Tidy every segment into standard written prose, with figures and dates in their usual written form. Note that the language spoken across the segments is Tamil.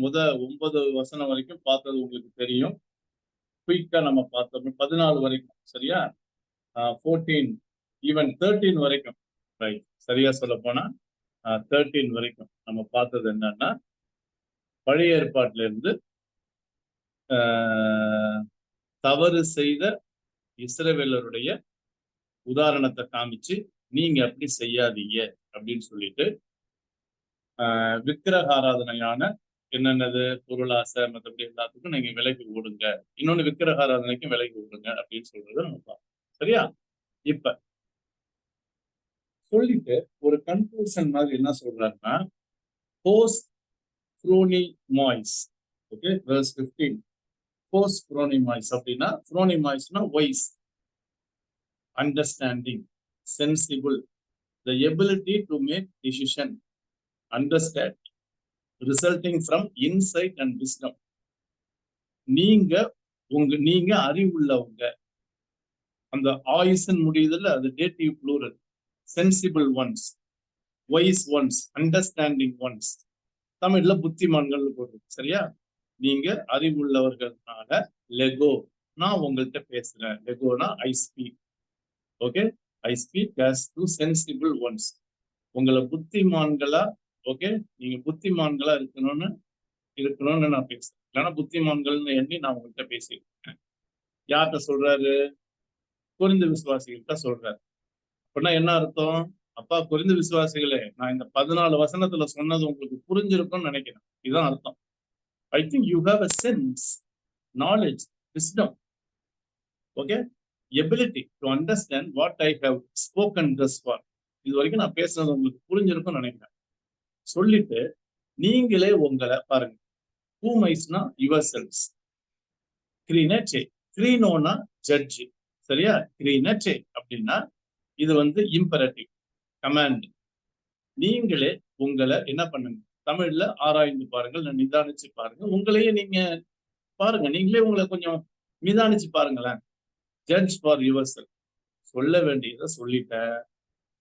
9 வசனம் வரைக்கும் பார்த்தது உங்களுக்கு தெரியும். குயிக்கா நம்ம பார்த்தோம். 14 வரைக்கும் சரியா? 14 ஈவன் 13 வரைக்கும். ரைட். சரியா சொல்லப் போனா 13 வரைக்கும் நம்ம பார்த்தது என்னன்னா, பழைய ஏற்பாட்டில இருந்து தவறு செய்த இஸ்ரவேலருடைய உதாரணத்தை காமிச்சு, நீங்க அப்படி செய்யாதீங்க அப்படின்னு சொல்லிட்டு, விக்கிரக ஆராதனையான என்னென்னது பொருளாசை மற்றபடி எல்லாத்துக்கும் நீங்க விலகி ஓடுங்க, இன்னொன்னு விக்கிரக ஆராதனைக்கும் விலகி ஓடுங்க அப்படின்னு சொல்றதை நம்ம பார்ப்போம். சரியா? இப்ப சொல்லிட்டு ஒரு கன்க்ளூஷன் மாதிரி என்ன சொல்றாருன்னா, போஸ் புரோனிமாய்ஸ். Okay, verse 15. போஸ் புரோனிமாய்ஸ் அப்படின்னா, புரோனிமாய்ஸ்னா wise, understanding, sensible, the ability to make decision, understand, resulting from insight and wisdom. நீங்க அறிவுள்ளவங்க. அந்த ஆயுசன் முடியுதுல, அது dative plural. Sensible ones, wise ones, understanding ones. தமிழ்ல புத்திமான்கள் போடுறது. சரியா? நீங்க அறிவுள்ளவர்கள்னால லெகோ, நான் உங்கள்கிட்ட பேசுறேன். லெகோனா I speak. Okay, I speak as to sensible ones. உங்களை புத்திமான்களா, ஓகே, நீங்க புத்திமான்களா இருக்கணும்னு நான் பேசுறேன். இல்லைன்னா புத்திமான்கள்னு எண்ணி நான் உங்கள்கிட்ட பேசியிருக்கேன். யார்கிட்ட சொல்றாரு? கொரிந்து விசுவாசிகள்கிட்ட சொல்றாரு. அப்படின்னா என்ன அர்த்தம்? அப்பா கொரிந்து விசுவாசிகளே, நான் இந்த 14 வசனத்துல சொன்னது உங்களுக்கு புரிஞ்சிருக்கும்னு நினைக்கிறேன். இதுதான் அர்த்தம். I think you have a sense, knowledge, wisdom, okay, ability to understand what I have spoken thus far. இது வரைக்கும் நான் பேசுனது உங்களுக்கு புரிஞ்சிருக்கும்னு நினைக்கிறேன். சொல்லிட்டு நீங்களே உங்களை பாருங்க. whomisனா yourselves, கிரீனச்சே, கிரீனோனா ஜட்ஜ். சரியா? கிரீனச்சே அப்படின்னா இது இம்பரேட்டிவ், கமாண்ட். நீங்களே உங்களை என்ன பண்ணுங்க, தமிழ்ல ஆராய்ந்து பாருங்கள், நிதானிச்சு பாருங்க. உங்களையே நீங்க பாருங்க, நீங்களே உங்களை கொஞ்சம் நிதானிச்சு பாருங்களேன். Judge for your self. சொல்ல வேண்டியதை சொல்லிட்டேன்.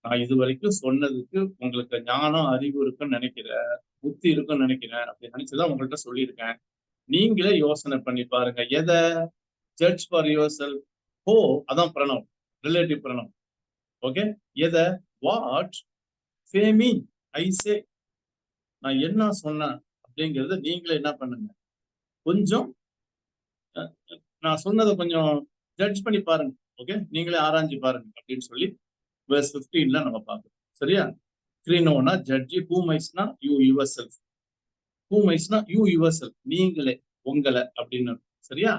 நான் இது வரைக்கும் சொன்னதுக்கு உங்களுக்கு ஞானம், அறிவு இருக்குன்னு நினைக்கிறேன், புத்தி இருக்குன்னு நினைக்கிறேன். அப்படி நினைச்சுதான் உங்கள்கிட்ட சொல்லியிருக்கேன். நீங்களே யோசனை பண்ணி பாருங்க. எதை? Judge for your self. ஹோ, அதான் பிரணவம், ரிலேட்டிவ் பிரணவம். ஓகே, எதை? வாட் ஃபேமி ஐ சே, நான் என்ன சொன்னேன் அப்படிங்கிறத நீங்களே என்ன பண்ணுங்க, கொஞ்சம் நான் சொன்னதை கொஞ்சம் ஜட்ஜ் பண்ணி பாருங்க. ஓகே, நீங்களே ஆராய்ஞ்சு பாருங்க அப்படின்னு சொல்லி verse 15ல நம்ம பார்க்கணும். சரியா? கிரீனோனா ஜட்ஜி, whomisனா யூ யுவர் செல்ஃப். whomisனா யூ யுவர் செல்ஃப், நீங்களே உங்களை அப்படின்னு. சரியா?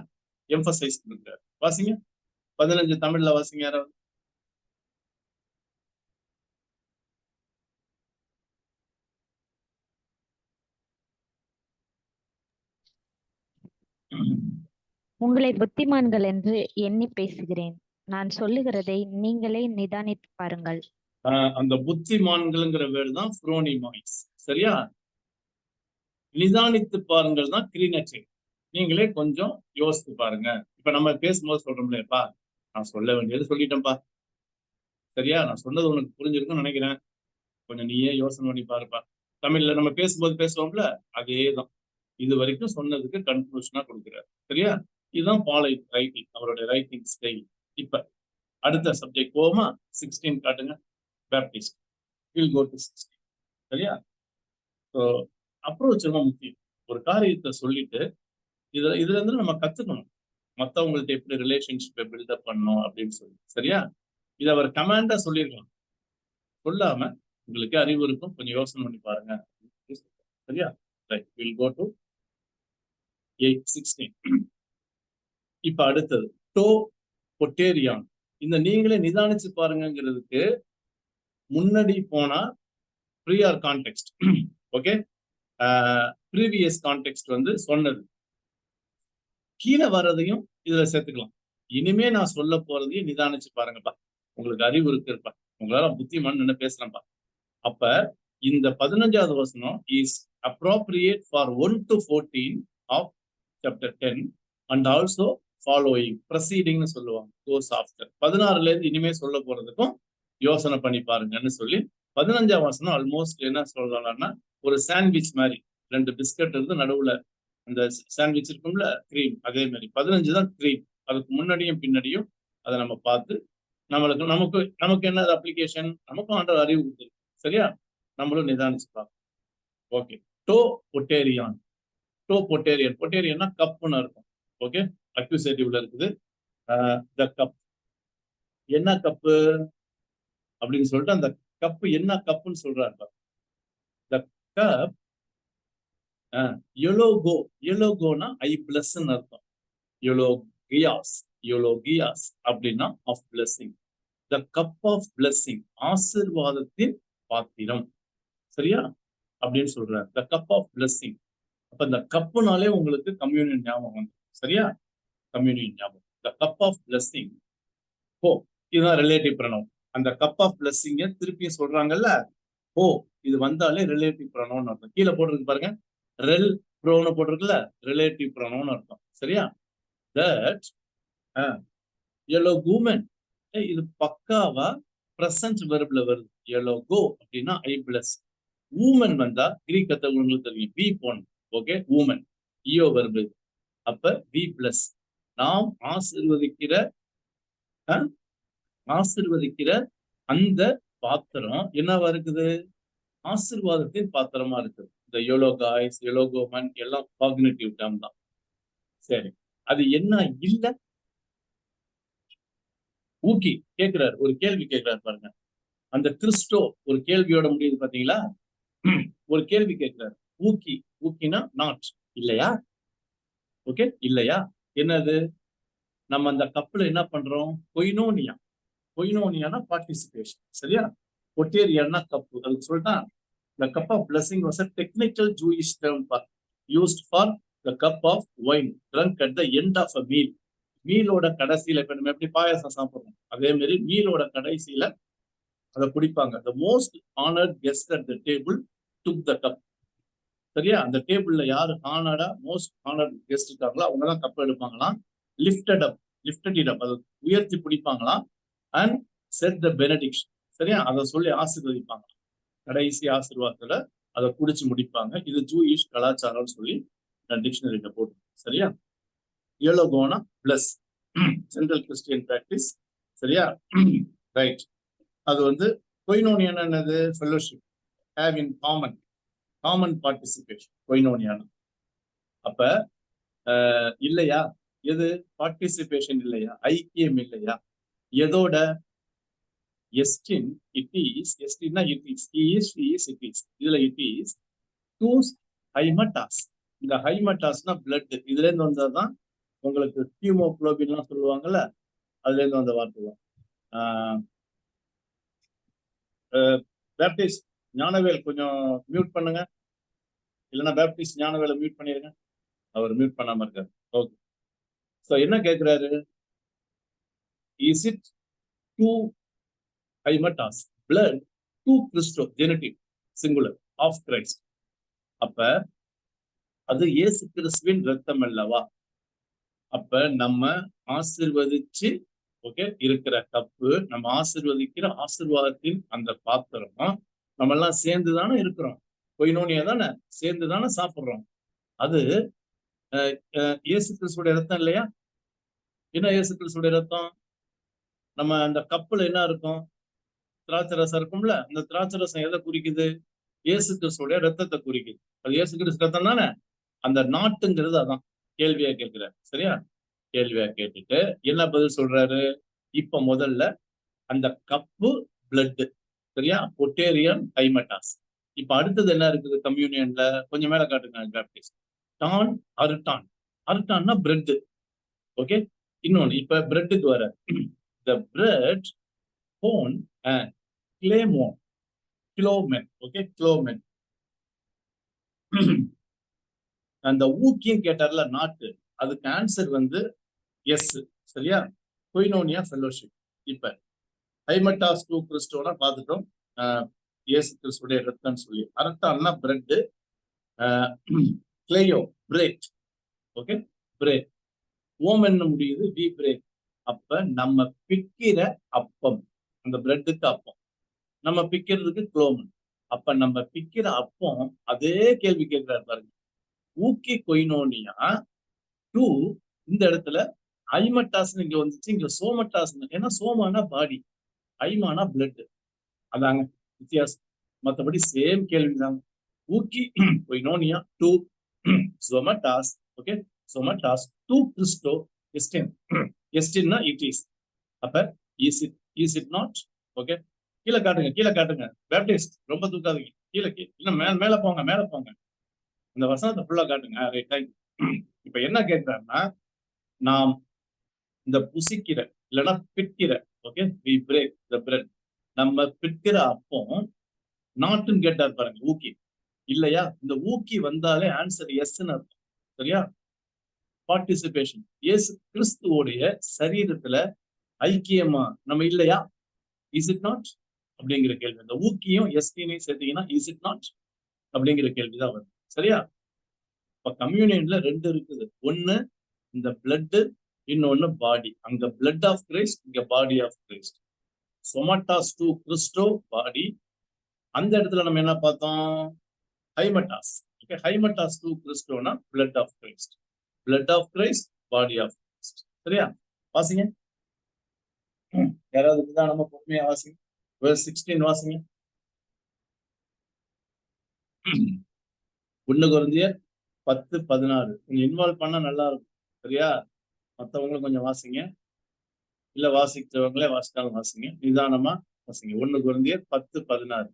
எம்பசைஸ் பண்ணுங்க. வாசிங்க 15 தமிழ்ல வாசிங்க யாராவது. உங்களை புத்திமான்கள் என்று எண்ணி பேசுகிறேன். நான் சொல்லுகிறதை நீங்களே நிதானித்து பாருங்கள். அந்த புத்திமான்கள்ங்கிற வேர்டு தான் புரோனிமாய்ஸ். சரியா? நிதானித்து பாருங்கள் தான் கிரீனச்சே. நீங்களே கொஞ்சம் யோசித்து பாருங்க. இப்ப நம்ம பேசும்போது சொல்றோம்லப்பா, நான் சொல்ல வேண்டியது சொல்லிட்டேன்ப்பா. சரியா? நான் சொன்னது உனக்கு புரிஞ்சிருக்குன்னு நினைக்கிறேன். கொஞ்சம் நீயே யோசனை பண்ணி பாருப்பா. தமிழ்ல நம்ம பேசும்போது பேசுவோம்ல, அதேதான். இது வரைக்கும் சொன்னதுக்கு கன்க்ளூஷனா கொடுக்குறாரு. சரியா? இதுதான் பால் ரைட்டிங், அவருடைய ரைட்டிங் ஸ்டைல். இப்ப அடுத்த சப்ஜெக்ட் போவோமா? 16 காட்டுங்க. பேப்டிஸ்ட். We'll go to 16. சரியா? ஸோ அப்ரோச் ரொம்ப முக்கியம். ஒரு காரியத்தை சொல்லிட்டு இதுல இருந்து நம்ம கத்துக்கணும், மற்றவங்கள்ட்ட எப்படி ரிலேஷன்ஷிப்பை பில்டப் பண்ணணும் அப்படின்னு சொல்லி. சரியா? இதை அவர் கமாண்டா சொல்லியிருக்கலாம், சொல்லாம உங்களுக்கு அறிவு இருக்கும், கொஞ்சம் யோசனை பண்ணி பாருங்க. சரியா? Right, we'll go to 8:16. இப்ப அடுத்தது டோ பொட்டேரியான். இந்த நீங்களே நிதானிச்சு பாருங்கிறதுக்கு முன்னாடி போனா prior context. Okay, previous context சொன்னது. கீழே வர்றதையும் இதுல சேர்த்துக்கலாம். இனிமே நான் சொல்ல போறதையும் நிதானிச்சு பாருங்கப்பா, உங்களுக்கு அறிவு இருக்குப்பா, உங்களால புத்திமான்னு பேசுறேன்ப்பா. அப்ப இந்த 15வது வசனம் is appropriate for 1 to 14 of chapter 10 and also following, preceding சொல்லுவாங்க, goes after. 16ல இருந்து இனிமே சொல்ல போறதுக்கும் யோசனை பண்ணி பாருங்கன்னு சொல்லி 15ஆம் வசனம் ஆல்மோஸ்ட் என்ன சொல்றாங்கன்னா ஒரு சாண்ட்விச் மாதிரி, 2 பிஸ்கட் இருந்து நடுவுல அந்த சாண்ட்விச் இருக்கும்ல கிரீம், அதே மாதிரி 15 தான் கிரீம். அதுக்கு முன்னாடியும் பின்னாடியும் அதை நம்ம பார்த்து நமக்கு என்ன அப்ளிகேஷன், நமக்கும் ஆண்டவர் அறிவு கொடுத்துருக்கு. சரியா? நம்மளும் நிதானிச்சுக்கலாம். ஓகே. டோ பொட்டேரியான். டோ பொட்டேரியன். பொட்டேரியன்னா கப்புன்னு இருக்கும். ஓகே, அக்யூசேட்டிவ்ல இருக்குது. The cub. என்ன கப்பு அப்படின்னு சொல்லிட்டு அந்த கப்பு என்ன கப்புன்னு சொல்றாரு. The cup எலோகோ. எலோகோனா ஐ பிளஸ்ன்னு அர்த்தம். யோலோகியாஸ் அப்படின்னா of blessing. The cup of blessing, ஆசீர்வாதத்தின் பாத்திரம். சரியா? அப்படின்னு சொல்றாரு. The cup of blessing. அப்ப இந்த கப்புனாலே உங்களுக்கு கம்யூனியன் ஞாபகம் வந்து. சரியா? கம்யூனியன் ஞாபகம். The cup of blessing. ஓ, இதுதான் ரிலேட்டிவ் ப்ரொனவுன். அந்த கப் ஆஃப் பிளஸிங்க திருப்பியும் சொல்றாங்கல்ல, ஓ, இது வந்தாலே ரிலேட்டிவ் ப்ரொனவுன் அர்த்தம். கீழே போட்டிருக்கு பாருங்க, ரெல் ப்ரோன்னு போட்டிருக்குல்ல, ரிலேட்டிவ் ப்ரொனவுன் அர்த்தம். சரியா? தட் எலோகூமன், இது பக்காவா பிரசன்ட் வெர்ப்ல வருது. எலோகோ அப்படின்னா ஐ பிளஸ். ஊமன் வந்தா கிரீக் கத்த உங்களுக்கு தெரியும், பி போன். ஓகே, ஊமன் இயோ வெர்பு. அப்ப பி பிளஸ். நாம் ஆசிர்வதிக்கிற அந்த பாத்திரம் என்னவா இருக்குது? ஆசீர்வாதத்தின் பாத்திரமா இருக்குது. இந்த யோலோகாய்ஸ், யோலோகோமன் எல்லாம் காக்னிட்டிவ் டேர்ம் தான். சரி, அது என்ன இல்ல? ஊக்கி கேட்கிறாரு, ஒரு கேள்வி கேட்கிறாரு பாருங்க. அந்த கிறிஸ்டோ ஒரு கேள்வியோட முடியுது பாத்தீங்களா? ஒரு கேள்வி கேட்கிறாரு. ஊக்கினா நாட், இல்லையா? ஓகே, இல்லையா? என்னது? நம்ம அந்த கப்பல என்ன பண்றோம்? கொயினோனியானா பார்ட்டிசிபேஷன். சரியா? பொட்டேரியானா கப்பு. அதுக்கு சொல்லிட்டான், the cup of blessing was a technical Jewish term used for the cup of wine drunk at the end of a meal. மீலோட கடைசியில இப்ப நம்ம எப்படி பாயாசம் சாப்பிடுறோம், அதே மாதிரி மீலோட கடைசியில அதை குடிப்பாங்க. the most honored guest at the table took the cup. சரியா? அந்த டேபிள்ல யாரு மோஸ்ட் ஹானர்ட் கெஸ்ட் இருக்காங்களோ அவங்கதான் கப் எடுப்பாங்களாம். லிஃப்டட் இட் அப், அதை உயர்த்தி பிடிப்பாங்களாம். And said the benediction. சரியா? அதை சொல்லி ஆசீர்வதிப்பாங்க. கடைசி ஆசீர்வாதத்துல அதை குடிச்சு முடிப்பாங்க. இது ஜூயிஷ் கலாச்சாரம்னு சொல்லி நான் டிக்ஷனரியில போட்டு. சரியா? யோலோகோனா பிளஸ், சென்ட்ரல் கிறிஸ்டியன் பிராக்டிஸ். சரியா? ரைட். அது வந்து கொயினோனியானா என்னது? Fellowship, have in common participation, கொயினோனியானா. அப்ப இல்லையா? எது? பார்ட்டிசிபேஷன் இல்லையா? ஐக்கியம் இல்லையா? எதோட? எஸ்டின், இட் இஸ். எஸ்டின்னா இட் இஸ். It is. இதுல இட் இஸ் டூ ஹைமட்டாஸ். இந்த ஹைமட்டாஸ்னா பிளட். இதுல இருந்து வந்ததுதான் உங்களுக்கு ஹீமோகுளோபின்லாம் சொல்லுவாங்கல்ல, அதுல இருந்து வந்த வார்த்தை. பேப்டிஸ்ட் ஞானவேல் கொஞ்சம் மியூட் பண்ணுங்க, இல்லைன்னா பேப்டிஸ்ட் ஞானவேலை மியூட் பண்ணிருங்க. அவர் மியூட் பண்ணாம இருக்காரு. ஓகே. சோ என்ன கேட்கிறாரு? இஸ் இட் டூ ஹைமட்டாஸ் பிளட் டூ கிறிஸ்டோ, ஜெனடிக் சிங்குலர் ஆஃப் கிரைஸ்ட். அப்ப அது இயேசு கிறிஸ்துவின் ரத்தம் அல்லவா? அப்ப நம்ம ஆசீர்வதிச்சு ஓகே இருக்கிற கப்பு, நம்ம ஆசீர்வதிக்கிற ஆசீர்வாதத்தின் அந்த பாத்திரம், நம்ம எல்லாம் சேர்ந்துதானே இருக்கிறோம். கொயினோனியா தானே, சேர்ந்துதானே சாப்பிடுறோம். அது இயேசு கிறிஸ்துடைய ரத்தம் இல்லையா? என்ன இயேசு கிறிஸ்துடைய ரத்தம்? நம்ம அந்த கப்புல என்ன இருக்கும்? திராட்சை ரசம் இருக்கும்ல, அந்த திராட்சை ரசம் எதை குறிக்குது? இயேசு கிறிஸ்துடைய ரத்தத்தை குறிக்குது. அது இயேசு கிறிஸ்து ரத்தம் தானே. அந்த நாட்டுங்கிறது அதான். கேள்வியா கேட்கிறார். சரியா? கேள்வியா கேட்டுட்டு என்ன பதில் சொல்றாரு? இப்ப முதல்ல அந்த கப்பு பிளட். சரியா? பொட்டேரியன் ஹைமட்டாஸ். இப்ப அடுத்தது என்ன இருக்குது கம்யூனியன்ல? கொஞ்சம் மேல காட்டுங்க. டான் அருட்டான். அருட்டான்னா பிரெட். ஓகே. இன்னொன்னு இப்ப பிரெட்டுக்கு வர the bread born and கிலோமென். ஓகே, கிலோமென். அந்த ஊக்கின்னு கேட்டார்ல, நாட்டு, அதுக்கு ஆன்சர் வந்து எஸ். சரியா? கொயினோனியா ஃபெல்லோஷிப். இப்ப ஹைமட்டாஸ் டூ கிறிஸ்டோனா பார்த்துட்டோம், இயேசு கிறிஸ்துடைய ரத்தம்னு சொல்லி. அரட்டான்னா பிரெட், கிளேயோ பிரேக். Okay, break. ஓமன் முடியுது, வி பிரேக். அப்ப நம்ம பிக்கிற அப்பம், அந்த பிரெட்டுக்கு அப்பம், நம்ம பிக்கிறதுக்கு குளோமன். அப்ப நம்ம பிக்கிற அப்பம் அதே கேள்வி கேட்கிறாரு பாருங்க. ஊக்கி கொய்னோனியா டூ இந்த இடத்துல ஐமட்டாஸ் இங்க வந்துச்சு, இங்க சோமட்டாஸ். ஏன்னா சோமானா பாடி, ஐமானா பிளட். அதாங்க வித்தியாசம். மற்றபடி சேம் கேள்விதாங்க. ஊக்கி கொய்னோனியா டூ சோமட்டாஸ். ஓகே, சோமட்டாஸ் டூ கிறிஸ்டோ எஸ்டின். எஸ்டின்னா இட் இஸ். அப்ப இஸ் இட் நாட்? ஓகே, கீழே காட்டுங்க, கீழே காட்டுங்க. பேப்டிஸ்ட் ரொம்ப தூக்காதீங்க, கீழே இன்னும் மேல போங்க, மேல போங்க. இந்த வசனத்தை ஃபுல்லா காட்டுங்க. Right, thank you. இப்ப என்ன கேட்கிறாருன்னா, நாம் இந்த புசிக்கிற இல்லைன்னா பிற்கிற, okay, we break the bread, நம்ம பிற்கிற அப்பம் நாட்டுன்னு கேட்டார் பாருங்க. ஊக்கி இல்லையா? இந்த ஊக்கி வந்தாலே ஆன்சர் எஸ்ன்னு அர்த்தம். சரியா? பார்ட்டிசிபேஷன். இயேசு கிறிஸ்துவோடைய சரீரத்துல ஐக்கியமா நம்ம இல்லையா? இஸ் இட் நாட் அப்படிங்கிற கேள்வி. இந்த ஊக்கியும் எஸ்டினையும் சேர்த்தீங்கன்னா இஸ் இட் நாட் அப்படிங்கிற கேள்விதான் வரும். சரியா? இப்ப கம்யூனியன்ல ரெண்டு இருக்குது. ஒண்ணு இந்த பிளட், இன்னொன்னு பாடி. அங்க பிளட் ஆஃப் கிரைஸ்ட், இங்க பாடி ஆஃப் கிரைஸ்ட். சொமாட்டாஸ் டு கிறிஸ்டோ பாடி. அந்த இடத்துல நம்ம என்ன பார்த்தோம்? ஹைமட்டாஸ். ஓகே, ஹைமட்டாஸ் டு கிறிஸ்டோனா blood of Christ. Blood of Christ, body of Christ. சரியா? வாசிங்க. யாராவது நிதானமா பொறுமையா வாசிங்க. verse 16 வாசிங்க. 1 கொரிந்தியர் 10:16. கொஞ்சம் இன்வால்வ் பண்ணா நல்லா இருக்கும். சரியா? மத்தவங்களும் கொஞ்சம் வாசிங்க. இல்ல வாசிச்சவங்களே வாசித்தாலும் வாசிங்க. நிதானமா வாசிங்க. 1 கொரிந்தியர் 10:16.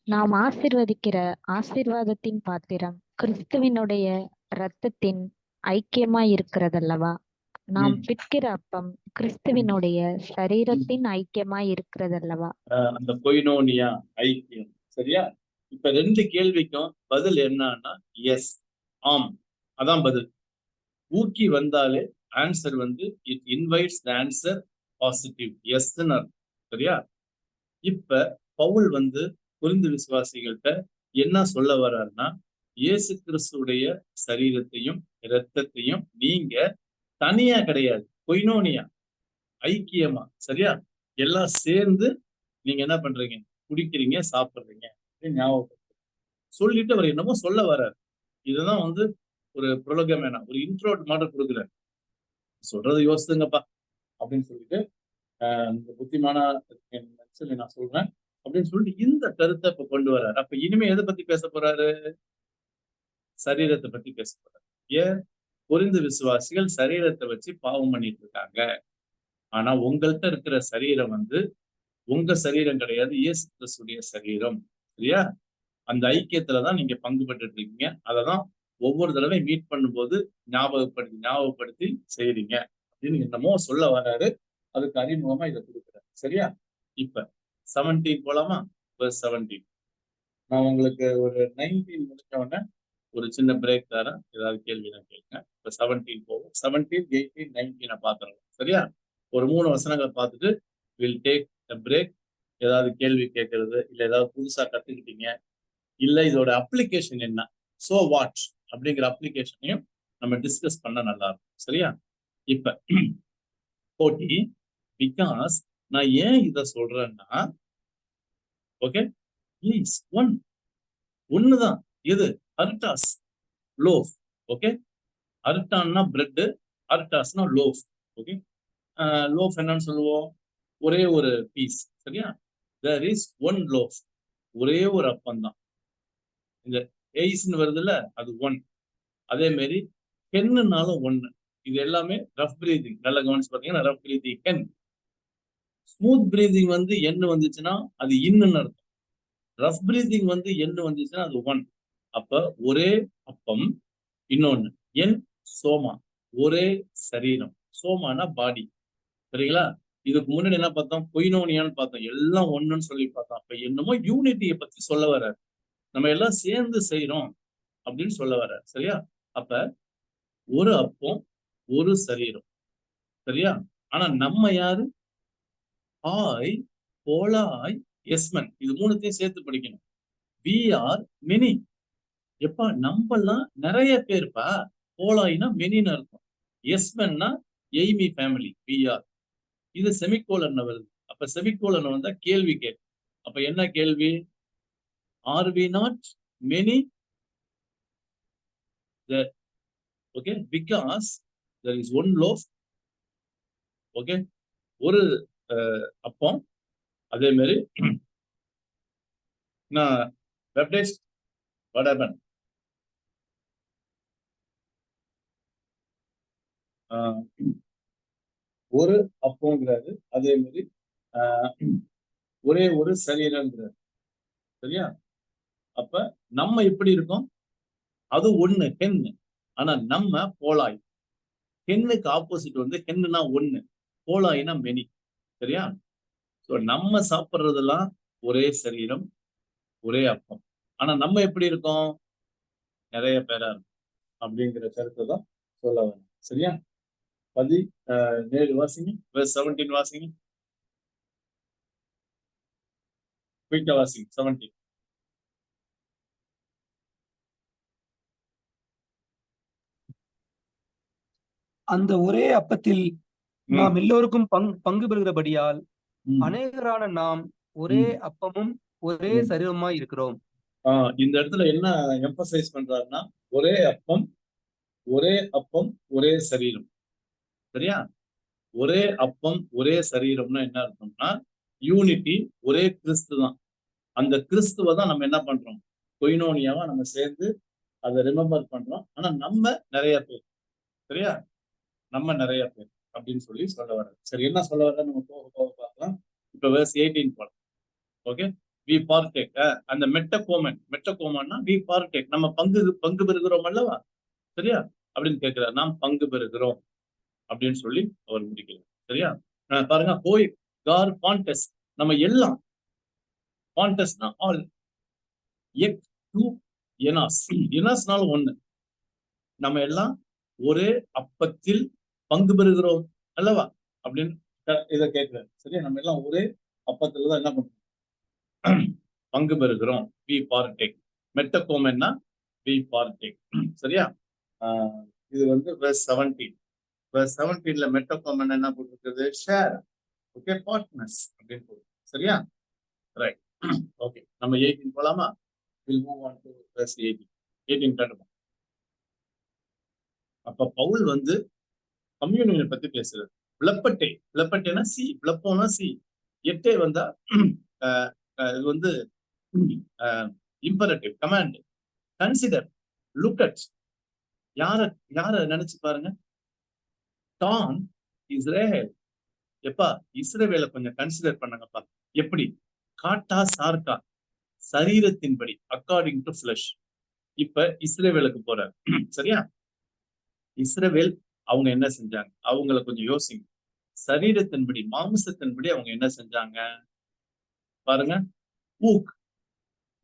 நாம் ஆசீர்வதிக்கிற ஆசீர்வாதத்தின் பாத்திரம் கிறிஸ்துவினுடைய இரத்தத்தின் ஐக்கியமாய் இருக்கிறதல்லவா? நாம் பிற்கிற அப்பம் கிறிஸ்துவினுடைய சரீரத்தின் ஐக்கியமாய் இருக்கிறதல்லவா? அந்த கொய்னோனியா ஐக்கியம். சரியா? இப்ப ரெண்டு கேள்விக்கும் பதில் என்னன்னா எஸ், ஆம், அதான் பதில். ஊக்கி வந்தாலே ஆன்சர் வந்து it invites the answer positive, எஸ்ன்னு அர்த்தம். சரியா? இப்ப பவுல் வந்து கொரிந்து விசுவாசிகள்கிட்ட என்ன சொல்ல வர்றாருன்னா, இயேசு கிறிஸ்துடைய சரீரத்தையும் இரத்தத்தையும் நீங்க தனியா கிடையாது, கொய்னோனியா ஐக்கியமா, சரியா, எல்லாம் சேர்ந்து நீங்க என்ன பண்றீங்க? குடிக்கிறீங்க, சாப்பிடுறீங்க. ஞாபகம் சொல்லிட்டு அவர் என்னமோ சொல்ல வர்றாரு. இதுதான் வந்து ஒரு புரோலகமேனா, ஒரு இன்ட்ரோட் மாடல் கொடுக்குறாரு. சொல்றது யோசித்துங்கப்பா அப்படின்னு சொல்லிட்டு இந்த புத்திமான சொல்லி நான் சொல்றேன் அப்படின்னு சொல்லிட்டு இந்த கருத்தை இப்ப கொண்டு வர்றாரு. அப்ப இனிமே எதை பத்தி பேச போறாரு? சரீரத்தை பத்தி பேச போறாரு. ஏன்? கொரிந்து விசுவாசிகள் சரீரத்தை வச்சு பாவம் பண்ணிட்டு இருக்காங்க. ஆனா உங்கள்கிட்ட இருக்கிற சரீரம் வந்து உங்க சரீரம் கிடையாது, இயேசு கிறிஸ்துடைய சரீரம். சரியா? அந்த ஐக்கியத்துலதான் நீங்க பங்கு பெற்றுட்டு இருக்கீங்க. அததான் ஒவ்வொரு தடவை மீட் பண்ணும்போது ஞாபகப்படுத்தி செய்யறீங்க அப்படின்னு என்னமோ சொல்ல வர்றாரு. அதுக்கு அறிமுகமா இதை கொடுக்குறாரு. சரியா? இப்ப 17 போலாமா? verse 17. நான் உங்களுக்கு ஒரு 19 முடிச்ச உடனே ஒரு சின்ன பிரேக் தரேன். ஏதாவது கேள்வி நான் கேட்குங்க. இப்ப 17 போகும். 17, 18, 19 பாத்துறோம். சரியா? ஒரு 3 வசனங்களை பார்த்துட்டு வில் டேக் a பிரேக். ஏதாவது கேள்வி கேட்கறது, இல்ல ஏதாவது புதுசா கத்துக்கிட்டீங்க, இல்ல இதோட அப்ளிகேஷன் என்ன, சோ வாட் அப்படிங்கிற அப்ளிகேஷனையும் நம்ம டிஸ்கஸ் பண்ண நல்லா இருக்கும். சரியா? இப்ப போட்டி பிகாஸ் நான் ஏன் இதை சொல்றேன்னா, ஓகே, இஸ் ஒண்ணுதான். எது? அர்டாஸ், லோஃப். ஓகே, அர்டான்னா பிரெட், அர்டாஸ்னா லோஃப். ஓகே, லோஃப் என்னன்னு சொல்லுவோம்? ஒரே ஒரு பீஸ். சரியா? தேர் இஸ் ஒன் லோஃப், ஒரே ஒரு அப்பம் தான். இந்த எய்ஸ்ன்னு வருதுல்ல, அது ஒன். அதே மாதிரி ஹென்னுனாலும் ஒண்ணு. இது எல்லாமே ரஃப் பிரீதிங். நல்ல கவனிச்சு பாத்தீங்கன்னா ரஃப் பிரீதிங் ஹென். ஸ்மூத் பிரீதிங் வந்து எண்ணு வந்துச்சுன்னா அது இன்னுன்னு அர்த்தம். ரஃப் பிரீதிங் வந்து எண்ணு வந்துச்சுன்னா அது ஒன். அப்ப ஒரே அப்பம், இன்னொன்னு என் சோமா, ஒரே சரீரம். சோமானா பாடி. சரிங்களா? இதுக்கு முன்னாடி என்ன பார்த்தோம்? கொய்னோனியான்னு பார்த்தோம். எல்லாம் ஒண்ணுன்னு சொல்லி பார்த்தோம். அப்ப என்னமோ யூனிட்டியை பத்தி சொல்ல வர்றாரு. நம்ம எல்லாம் சேர்ந்து செய்யறோம் அப்படின்னு சொல்ல வர்றாரு. சரியா? அப்ப ஒரு அப்பம், ஒரு சரீரம். சரியா? ஆனா நம்ம யாரு? ஆய், போலாய், எஸ்மன். இது மூணுத்தையும் சேர்த்து படிக்கணும். We are many. எப்பா நம்மலாம் நிறைய பேர்ப்பா. போலாய்னா மெனின்னு அர்த்தம். எஸ்மன்னா எய்மி ஃபேமிலி, வி ஆர். இது செமிகோலன் வருது. அப்ப செமிகோலன் வந்தா கேள்வி கேட்கும். அப்ப என்ன கேள்வி? Are we not many? Okay, because there is one loaf. Okay, ஒரு அப்பம். அதே மாதிரி நான் baptized, what happened? ஒரு அப்பங்கிறாரு, அதே மாதிரி ஒரே ஒரு சரீரங்கிறாரு. சரியா? அப்ப நம்ம எப்படி இருக்கோம்? அது ஒண்ணு ஹென்னு. ஆனா நம்ம போலாய். ஹென்னுக்கு ஆப்போசிட் வந்து ஹென்னுனா ஒண்ணு, போலாய்னா மெனி. சரியா? சோ நம்ம சாப்பிடுறதெல்லாம் ஒரே சரீரம், ஒரே அப்பம். ஆனா நம்ம எப்படி இருக்கோம்? நிறைய பேரா இருக்கும் அப்படிங்கிற கருத்தை தான் சொல்ல வேணும். சரியா? 17 வாசிங்க, verse 17 வாசிங்க. குயிக்கா வாசிங்க 17. அந்த ஒரே அப்பத்தில் நாம் எல்லோருக்கும் பங்கு பெறுகிறபடியால் அநேகரான நாம் ஒரே அப்பமும் ஒரே சரீரமாய் இருக்கிறோம். இந்த இடத்துல என்ன எம்பசைஸ் பண்றாருன்னா, ஒரே அப்பம், ஒரே சரீரம். சரியா? ஒரே அப்பம் ஒரே சரீரம்னா என்ன அர்த்தம்னா, யூனிட்டி, ஒரே கிறிஸ்து தான். அந்த கிறிஸ்துவ தான் நம்ம என்ன பண்றோம்? கொயினோனியாவா நம்ம சேர்ந்து அதை ரிமெம்பர் பண்றோம். ஆனா நம்ம நிறைய பேர். சரியா? நம்ம நிறைய பேர் அப்படின்னு சொல்லி சொல்ல வர்றது. சரி, என்ன சொல்ல வர்றது நம்ம போக போக பார்க்கலாம். இப்ப verse 18 போலாம். Okay, we partake. அந்த மெட்டகோமன்னா வி பார்த்தேக், நம்ம பங்கு பெறுகிறோம் அல்லவா? சரியா? அப்படின்னு கேட்கிறார். நாம் பங்கு பெறுகிறோம் அப்படின்னு சொல்லி அவர் முடிக்கிறார். சரியா? பாருங்க, ஹோய் கார் பாண்டஸ், நம்ம எல்லாம், பாண்டஸ்னா ஆல், எக் டூ எனாஸ், எனாஸ்னால ஒண்ணு, நம்ம எல்லாம் ஒரே அப்பத்தில் பங்கு பெறுகிறோம் அல்லவா அப்படின்னு இதை கேட்கிறார். சரியா? நம்ம எல்லாம் ஒரே அப்பத்துல தான் என்ன பண்றோம்? பங்கு பெறுகிறோம். வி பார்த்தேக். மெட்டகோமன்னா வி பார்த்தேக். சரியா? இது வந்து verse 17. verse 17ல மெட்டகோமன் என்ன போட்டிருக்குது? ஷேர். ஓகே, பார்ட்னர்ஸ் அப்படின்னு போடுது. சரியா? ரைட். ஓகே, நம்ம 18 போலாமா? we'll move on to verse 18. 18 கண்டுமா. அப்ப பவுல் வந்து கம்யூனியனை பத்தி பேசுறது. பிளப்பட்டேனா சி, பிளப்போனா சி, எட்டே வந்தா இது வந்து imperative command. Consider, look at. யார நினைச்சு பாருங்க. டான் இஸ்ரேல். எப்பா, இஸ்ரவேலை கொஞ்சம் கன்சிடர் பண்ணுங்கப்பா. எப்படி? காட்டா சார்கா, சரீரத்தின்படி, அக்கார்டிங் டு ஃபிளஷ். இப்ப இஸ்ரவேலுக்கு போறாரு. சரியா? இஸ்ரவேல் அவங்க என்ன செஞ்சாங்க? அவங்கள கொஞ்சம் யோசிங்க. சரீரத்தின்படி, மாம்சத்தின்படி அவங்க என்ன செஞ்சாங்க பாருங்க. ஊக்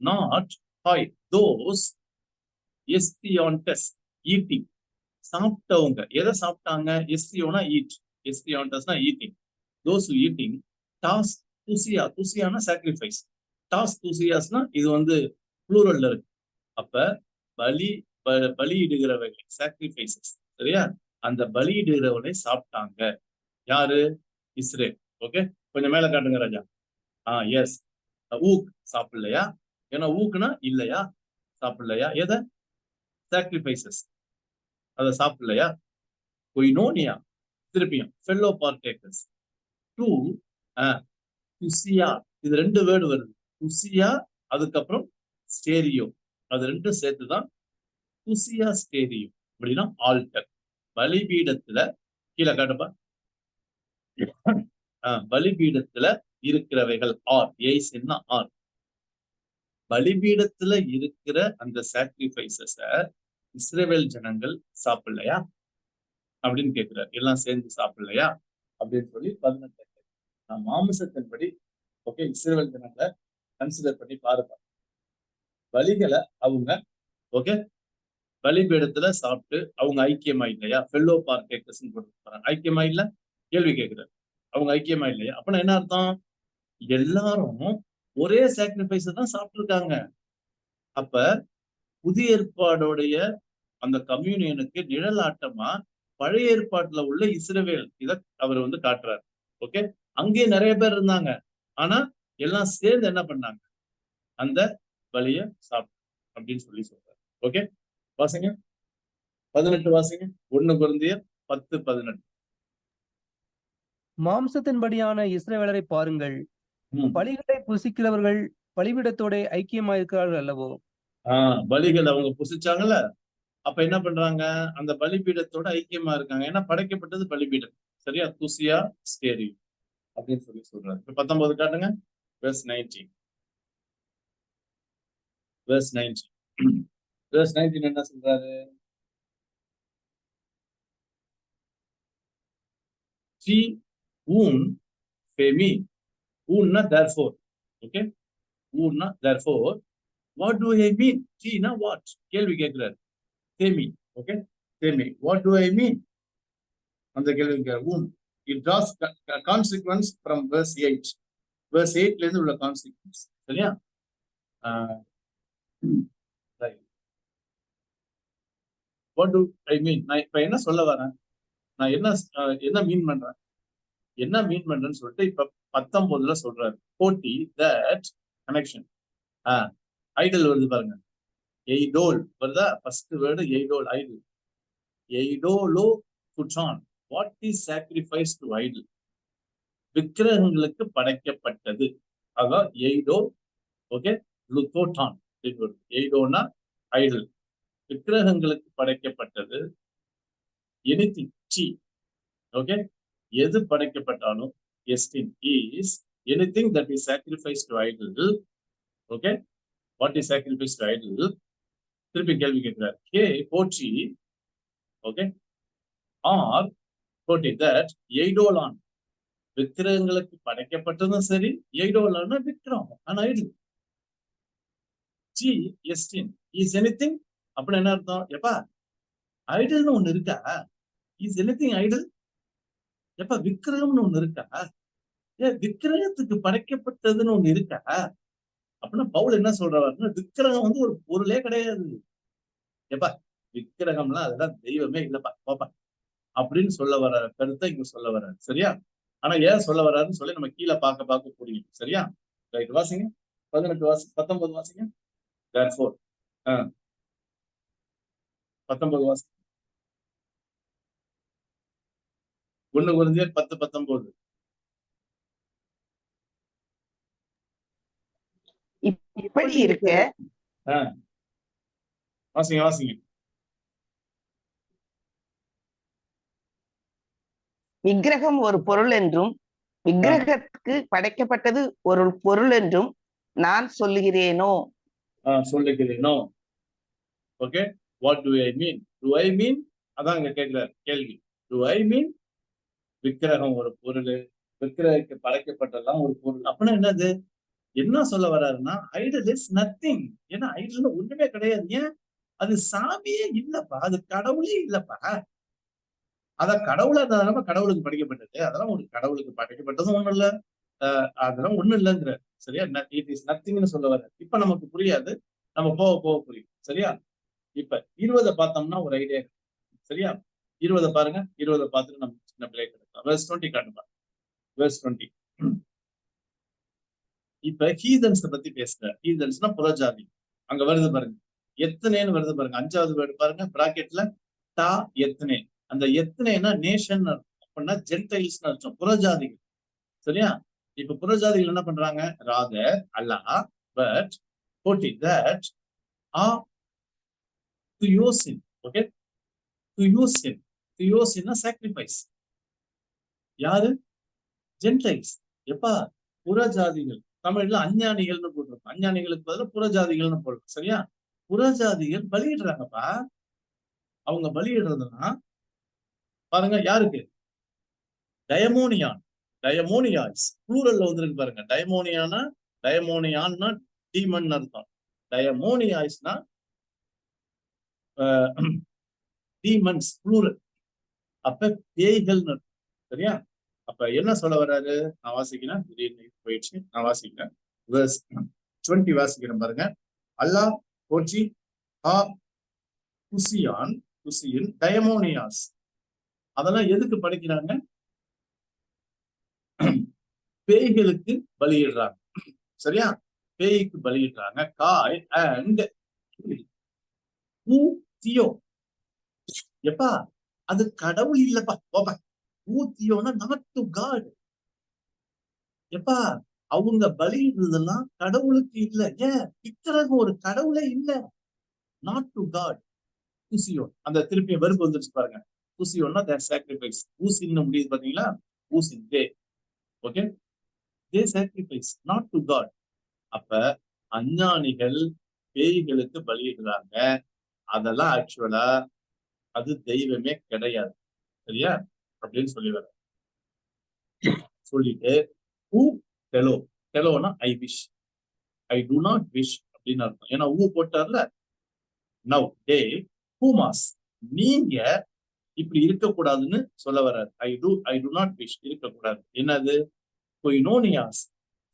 நாட் ஹாய் தோஸ் எஸ்தியான்டஸ், ஈட்டிங், சாப்பிட்டவங்க. எதை சாப்பிட்டாங்க? எஸ்தியோனா ஈட், எஸ்தியான்டஸ்னா ஈட்டிங். தோஸ் ஈட்டிங் டாஸ் துசியா, துசியானா சாக்ரிஃபைஸ், டாஸ் துசியாஸ்னா இது வந்து ப்ளூரல்ல இருக்கு. அப்ப பலியிடுகிறவர்கள், சாக்ரிஃபைசஸ். சரியா? அந்த பலியிடுகிறவனை சாப்பிட்டாங்க. யாரு? இஸ்ரேல். ஓகே, கொஞ்சம் மேல காட்டுங்க ராஜா. எஸ், ஊக் சாப்பிடலையா? ஏன்னா ஊக்குனா இல்லையா, சாப்பிடலையா? எதை? சாக்ரிஃபைசஸ், அதை சாப்பிடலையா? கொயினோனியா, திருப்பியும் ஃபெல்லோ பார்டேக்கர்ஸ். டூ துசியா, இது ரெண்டு வேர்டு வருது. துசியா, அதுக்கப்புறம் ஸ்டேரியோ, அது ரெண்டும் சேர்த்துதான் துசியா ஸ்டேரியோ. அப்படின்னா ஆல்டர். பலிபீடத்துல, கீழே காட்டுப்பா, பலிபீடத்துல இருக்கிறவைகள் ஆர், ஏஸ் என்ன ஆர், பலிபீடத்துல இருக்கிற அந்த சாக்ரிஃபைசஸ இஸ்ரவேல் ஜனங்கள் சாப்பிடலையா அப்படின்னு கேட்கிறார். எல்லாம் சேர்ந்து சாப்பிடலையா அப்படின்னு சொல்லி 18. மாமிசத்தின்படி ஓகே, இஸ்ரவேல் ஜனங்களை கன்சிடர் பண்ணி பாருங்க. பலிகளை அவங்க ஓகே பலிபீடத்துல சாப்பிட்டு அவங்க ஐக்கியமா இல்லையா? ஃபெல்லோ பார்டேக்கர்ஸ் போட்டு ஐக்கியமா இல்ல? கேள்வி கேட்கிறார். அவங்க ஐக்கியமா இல்லையா? அப்படின்னா என்ன அர்த்தம்? எல்லாரும் ஒரே சாக்ரிஃபைஸ் தான் சாப்பிட்டு இருக்காங்க. அப்ப புதிய ஏற்பாடுடைய அந்த கம்யூனியனுக்கு நிழலாட்டமா பழைய ஏற்பாட்டுல உள்ள இஸ்ரவேல் இத அவர் வந்து காட்டுறாரு. ஓகே, அங்கே நிறைய பேர் இருந்தாங்க. ஆனா எல்லாம் சேர்ந்து என்ன பண்ணாங்க, அந்த பலிய சாப்பிட்டாங்க அப்படின்னு சொல்லி சொல்றாரு. ஓகே, வாசிங்க 18 வாசிங்க. 1 கொரிந்தியர் 10:18. மாம்சத்தின்படியான இஸ்ரவேலரை பாருங்கள். பலிகளை புசிக்கிறவர்கள் பலிபீடத்தோட ஐக்கியமாயிருக்கிறார்கள் அல்லவோ? பலிகள் அவங்க புசிச்சாங்கல்ல, அப்ப என்ன பண்றாங்க, அந்த பலிபீடத்தோட ஐக்கியமா இருக்காங்க. ஏன்னா படைக்கப்பட்டது பலிபீடம். சரியா, துசியா ஸ்டேரி அப்படின்னு சொல்லி சொல்றாரு. 19 காட்டுங்க. verse 19. verse 19. verse 19 என்ன சொல்றாரு? She whom femi, whom therefore. Okay, whom therefore. What do I mean? She na what? கேள்வி கேட்கிறார். femi. Okay, femi. What do I mean? அந்த கேள்வி கேட்கிறார். whom. It draws consequence from verse 8. verse 8ல இருந்து உள்ள consequence. சரியா? What do I mean? நான் இப்ப என்ன சொல்ல வரேன், நான் என்ன மீன் பண்றேன்னு சொல்லிட்டு இப்ப 19ல சொல்றாரு. போட்டி தட் கனெக்ஷன். ஐடல் வருது பாருங்க, எய்டோல் வருதா, ஃபர்ஸ்ட் வேர்டு எய்டோல், ஐடல். எய்டோலோ குட்ரான், what is sacrifice to idol? விக்கிரகங்களுக்கு படைக்கப்பட்டது. அதான் எய்டோ. ஓகே, லுத்தோட்டான். எய்டோனா ஐடல், விக்கிரகங்களுக்கு படைக்கப்பட்டது. எனிதிங் சி. ஓகே, எது படைக்கப்பட்டாலும் எஸ்டின் is anything that is sacrifice to idol. Okay, what is sacrifice to idol? திருப்பி கேள்வி கேட்கிறார். கே போற்றி. ஓகே, ஆர் போட்டி தட் எய்டோலான், விக்கிரகங்களுக்கு படைக்கப்பட்டதும் சரி, எய்டோலான விக்கிரகம் ஆனா ஐடல். ஜி எஸ்டின் இஸ் எனிதிங். அப்படின்னு என்ன அர்த்தம்? எப்பா ஐடல்னு ஒண்ணு இருக்கா? Is anything idol? எப்ப விக்கிரகம்னு ஒண்ணு இருக்கா? விக்கிரகத்துக்கு படைக்கப்பட்டதுன்னு ஒண்ணு இருக்கா? அப்படின்னா பவுல் என்ன சொல்றாருன்னா, விக்கிரகம் வந்து ஒரு பொருளே கிடையாது. எப்பா விக்கிரகம்லாம் அதெல்லாம் தெய்வமே இல்லப்பா பாப்பா அப்படின்னு சொல்ல வர கருத்தை இங்க சொல்ல வர்றாரு. சரியா? ஆனா ஏன் சொல்ல வர்றாருன்னு சொல்லி நம்ம கீழே பார்க்க புரியும். சரியா? ரைட், வாசிங்க 19 வாசிங்க. 19 வாசிங்க. 1 கொரிந்தியர் 10:19. இப்படி இருக்க வாசிங்க. விக்கிரகம் ஒரு பொருள் என்றும் விக்கிரகத்துக்கு படைக்கப்பட்டது ஒரு பொருள் என்றும் நான் சொல்லுகிறேனோ? Okay, what do I mean? Do I mean, அதான் இங்க கேட்கிற கேள்வி. டு ஐ மீன் விக்கிரகம் ஒரு பொருள், விக்கிரகத்துக்கு படைக்கப்பட்டதெல்லாம் ஒரு பொருள். அப்படின்னா என்னது, என்ன சொல்ல வர்றாருன்னா, ஐடல் இஸ் நத்திங். ஏன்னா ஐடல் ஒண்ணுமே கிடையாது. ஏன்? அது சாமியே இல்லப்பா, அது கடவுளே இல்லப்பா. அத கடவுளா இருந்தாலும் கடவுளுக்கு படைக்கப்பட்டது. அதெல்லாம் ஒரு கடவுளுக்கு படைக்கப்பட்டதும் ஒண்ணும் இல்ல, அதெல்லாம் ஒண்ணும் இல்லைங்கிற. சரியா? இட் இஸ் நத்திங்னு சொல்ல வர்றாரு. இப்ப நமக்கு புரியாது, நம்ம போக புரியும். சரியா? இப்ப 20 பார்த்தோம்னா ஒரு ஐடியா. சரியா? 20 பாருங்க. 20 பார்த்துட்டு நம்ம சின்ன பிள்ளை கிடைக்கும். verse 20 காட்டுப்பா. verse 20. இப்ப ஹீதன்ஸ் பத்தி பேசுற. ஹீதன்ஸ்னா புறஜாதி. அங்க வருது பாருங்க, எத்தனைன்னு வருது பாருங்க. 5வது வேர்டு பாருங்க, பிராக்கெட்ல டா எத்தனை. அந்த எத்தனைனா நேஷன் அப்படின்னா ஜென்டைல்ஸ் அர்த்தம், புறஜாதிகள். சரியா? இப்ப புறஜாதிகள் என்ன பண்றாங்க? ராதர் அல்லா, பட் போட்டி தட் ஆர் டு யோசின். ஓகே, டு யோசின்னா சாக்ரிஃபைஸ். யாரு? ஜென்டைல்ஸ். எப்பா புறஜாதிகள். தமிழ்ல அஞ்ஞானிகள்னு போட்டிருக்கோம். அஞ்ஞானிகளுக்கு பதிலாக புறஜாதிகள்னு போடுறோம். சரியா? புறஜாதிகள் பலியிடுறாங்கப்பா. அவங்க பலியிடுறதுன்னா பாருங்க, யாருக்கு? டயமோனியான், டயமோனியாஸ். ப்ளூரல்ல வந்துருக்கு பாருங்க. டயமோனியான்னா டீமன் அர்த்தம். டயமோனியாஸ்னா டீமன்ஸ் ப்ளூரல். அப்ப பேய்கள்னு. சரியா? அப்ப என்ன சொல்ல வர்றாரு? நான் வாசிக்கிறேன், போயிடுச்சு, நான் வாசிக்கிறேன். verse 20 வாசிக்கிறேன் பாருங்க. அல்லாஹ் போற்றி குசியின் டயமோனியாஸ். அதெல்லாம் எதுக்கு படைக்கிறாங்க? பேய்களுக்கு பலியிடுறாங்க. சரியா? பேய்க்கு பலியிடுறாங்க. காய் அண்ட் தியோ. எப்பா அது கடவுள் இல்லப்பா, போப்பா. தியோனா நாட் டு காட். எப்பா அவங்க பலியிடுறதெல்லாம் கடவுளுக்கு இல்ல. ஏன்? விக்கிரகம் ஒரு கடவுளே இல்ல. Not to God. ஊசியோன், அந்த திருப்பி வெறுப்பு வந்துருச்சு பாருங்க. ஊசியோன்னா தேர் சாக்ரிஃபைஸ். ஊசின்னு முடியுது பாத்தீங்களா? ஊசின் they. Okay, they sacrifice not to God. அப்ப அஞ்ஞானிகள் பேய்களுக்கு பலியிடுறாங்க. அதெல்லாம் ஆக்சுவலா அது தெய்வமே கிடையாது. சரியா? அப்படின்னு சொல்லி வர சொல்லிட்டு ஊ டெலோ. டெலோனா I wish, I do not wish அப்படின்னு அர்த்தம். ஏன்னா ஊ போட்டார்ல. நவ் டே ஹூமாஸ், நீங்க இப்படி இருக்கக்கூடாதுன்னு சொல்ல வர்றாரு. ஐ டு நாட் விஷ், இருக்கக்கூடாது. என்னது? கொய்னோனியாஸ்,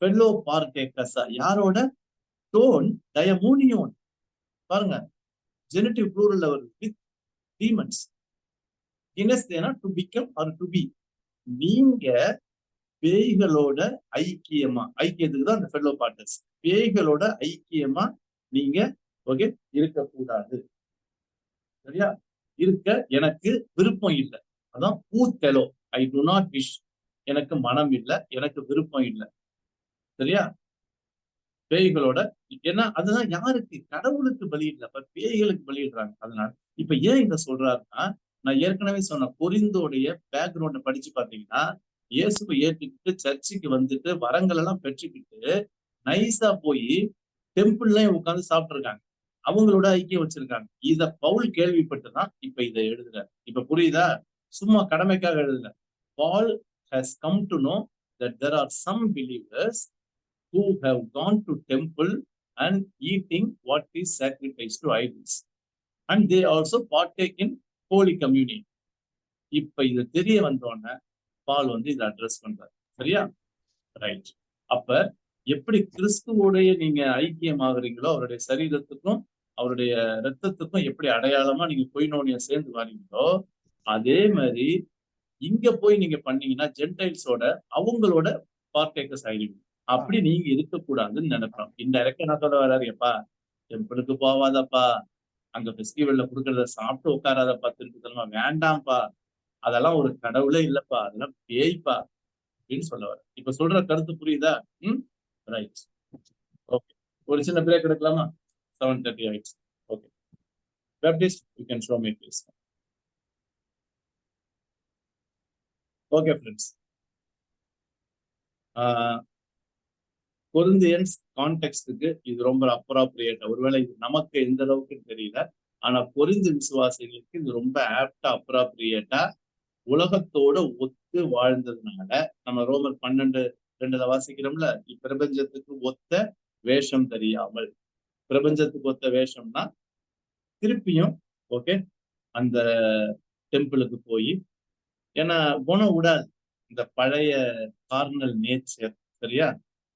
ஃபெல்லோ பார்டேக்கஸா. யாரோட? டோன் டயமோனியோன். பாருங்க, ஜெனட்டிவ் ப்ளூரல்ல வருது. With demons. கினஸ்தேனா to become or to be. நீங்க பேய்களோட ஐக்கியமா, ஐக்கியத்துக்கு தான் அந்த ஃபெல்லோ பார்ட்டர்ஸ். பேய்களோட ஐக்கியமா நீங்க ஓகே இருக்கக்கூடாது. சரியா? இருக்க எனக்கு விருப்பம் இல்லை. அதான் ஊத்தெலோ. ஐ டு நாட் விஷ், எனக்கு மனம் இல்லை, எனக்கு விருப்பம் இல்லை. சரியா? பேய்களோட. ஏன்னா அதுதான் யாருக்கு? கடவுளுக்கு பலி இல்லை, பேய்களுக்கு பலியிடுறாங்க. அதனால இப்ப ஏன் இத சொல்றாருன்னா, நான் ஏற்கனவே சொன்ன கொரிந்தோடைய பேக்ரவுண்ட படிச்சு பாத்தீங்கன்னா, இயேசுவை ஏற்றுக்கிட்டு சர்ச்சுக்கு வந்துட்டு வரங்கள் எல்லாம் பெற்றுக்கிட்டு நைஸா போய் டெம்பிள்லயும் உட்கார்ந்து சாப்பிட்டு இருக்காங்க. அவங்களோட ஐக்கியம் வச்சிருக்காங்க. இத பவுல் கேள்விப்பட்டுதான் இப்ப இதை எழுதுறாரு. இப்ப புரியுதா? சும்மா கடமைக்காக எழுதுல. Paul has come to know that there are some believers who have gone to temple and eating what is sacrificed to idols, and they also partake in holy communion. இப்ப இது தெரிய வந்தோடனே பால் இதை அட்ரஸ் பண்றாரு. சரியா? ரைட். அப்ப எப்படி கிறிஸ்துவோடைய நீங்க ஐக்கியமாகறீங்களோ, அவருடைய சரீரத்துக்கும் அவருடைய ரத்தத்துக்கும் எப்படி அடையாளமா நீங்க கொய்னோனியா சேர்ந்து வாரீங்களோ, அதே மாதிரி இங்க போய் நீங்க பண்ணீங்கன்னா ஜென்டைல்ஸோட அவங்களோட பார்ட்டேக்கர்ஸ் ஆயிடுவீங்க. அப்படி நீங்க இருக்கக்கூடாதுன்னு நினைப்போம். இன்டைரக்டா என்ன சொல்ல வர்றாரு? எப்பா டெம்பிளுக்கு போவாதப்பா, அங்க ஃபெஸ்டிவல்ல கொடுக்கறத சாப்பிட்டு உட்காராதப்பா, திருப்பி வேண்டாம்ப்பா, அதெல்லாம் ஒரு கடவுளே இல்லப்பா, அதெல்லாம் பேய்ப்பா அப்படின்னு சொல்ல வர. இப்ப சொல்ற கருத்து புரியுதா? ரைட். ஓகே, ஒரு சின்ன பிரேக் எடுக்கலாமா? 7:30 ஆயிடுச்சு. Okay, Baptist you can show me please. Okay friends, Corinthians கான்டெக்ஸ்டுக்கு இது ரொம்ப அப்ராப்ரியேட்டா, ஒருவேளை இது நமக்கு எந்த அளவுக்கு தெரியல, ஆனா கொரிந்து விசுவாசிகளுக்கு இது ரொம்ப ஆப்டா அப்ராப்ரியேட்டா உலகத்தோட ஒத்து வாழ்ந்ததுனால, நம்ம ரோமர் 12:2 வாசிக்கிறோம்ல, இப்பிரபஞ்சத்துக்கு ஒத்த வேஷம் தெரியாமல். பிரபஞ்சத்துக்கு ஒத்த வேஷம்னா திருப்பியும் ஓகே அந்த டெம்பிளுக்கு போய், ஏன்னா குணம் விடாது இந்த பழைய கார்னல் நேச்சர். சரியா?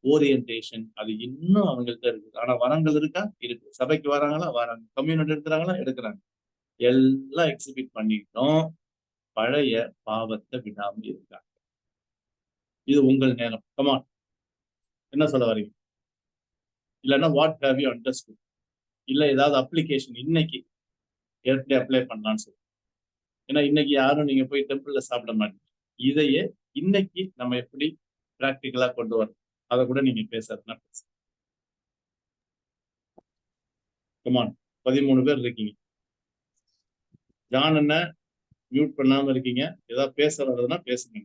ஓரியன்டேஷன் அது இன்னும் அவங்கள்ட்ட இருக்குது. ஆனா வரங்கள் இருக்கா? இருக்கு. சபைக்கு வராங்களா? வராங்க. கம்யூனிட்டி எடுக்கிறாங்களா? எடுக்கிறாங்க. எல்லாம் எக்ஸிபிட் பண்ணிட்டோம், பழைய பாவத்தை விடாம இருக்காங்க. இது உங்கள் நேரம். கமான், என்ன சொல்ல வரீங்க? இல்லைன்னா வாட் ஹேவ் யூ அண்டர்ஸ்டுட்? இல்ல ஏதாவது அப்ளிகேஷன் இன்னைக்கு எப்படி அப்ளை பண்ணலாம்னு சொல்லி. ஏன்னா இன்னைக்கு யாரும் நீங்க போய் டெம்பிள்ல சாப்பிட மாட்டீங்க. இதையே இன்னைக்கு நம்ம எப்படி பிராக்டிக்கலா கொண்டு வரோம், அதை கூட நீங்க பேசுறதுனா பேச. கமான், 13 பேர் இருக்கீங்க. ஜான் என்ன மியூட் பண்ணாம இருக்கீங்க? ஏதாவது பேச வர்றதுன்னா பேசுங்க.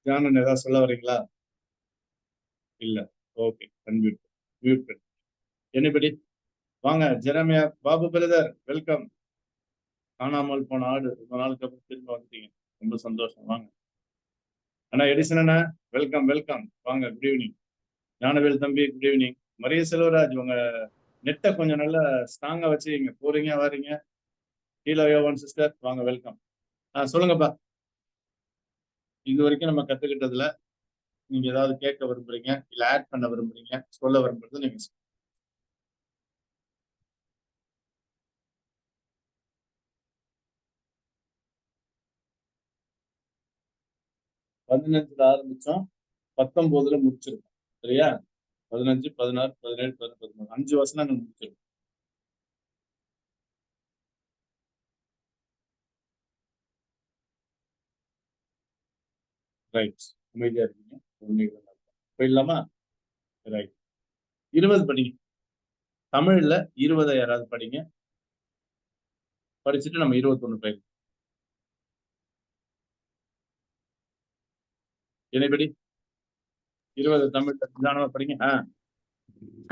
ஜானன் ஏதாவது சொல்ல வரீங்களா? இல்ல. ஓகே, அன்மியூட், மியூட் பண்ணு. எனிபடி? வாங்க ஜெரமியா பாபு பிரதர், வெல்கம். காணாமல் போன ஆடு, ரொம்ப நாளுக்கு அப்புறம் திரும்ப வந்துட்டீங்க, ரொம்ப சந்தோஷம். வாங்க அண்ணா. எடிசன் அண்ணா, வெல்கம் வெல்கம், வாங்க. Good evening. ஞானவேல் தம்பி, குட் ஈவினிங். மரிய செல்வராஜ், உங்க நெட்டை கொஞ்சம் நல்லா ஸ்ட்ராங்கா வச்சுக்கீங்க, போறீங்க வாரீங்க. கீழே யோவான் சிஸ்டர், வாங்க, வெல்கம். சொல்லுங்கப்பா. இது வரைக்கும் நம்ம கத்துக்கிட்டதுல நீங்க ஏதாவது கேட்க விரும்புறீங்க, இல்ல ஆட் பண்ண விரும்புறீங்க, சொல்ல விரும்புறது நீங்க 15ல ஆரம்பிச்சோம், 19ல முடிச்சிருக்கோம். சரியா? 15, 16, 17, 18, 19 5 வசனங்கள் முடிச்சிருக்கோம். ரைட். அமைதியா இருக்கீங்க. போயிடலாமா? ரைட். 20 படிங்க. தமிழ்ல 20 யாராவது படிங்க. படிச்சுட்டு நம்ம 21 போயிடலாம். எனிபடி? 20 தமிழ்ல நிதானமா படிங்க.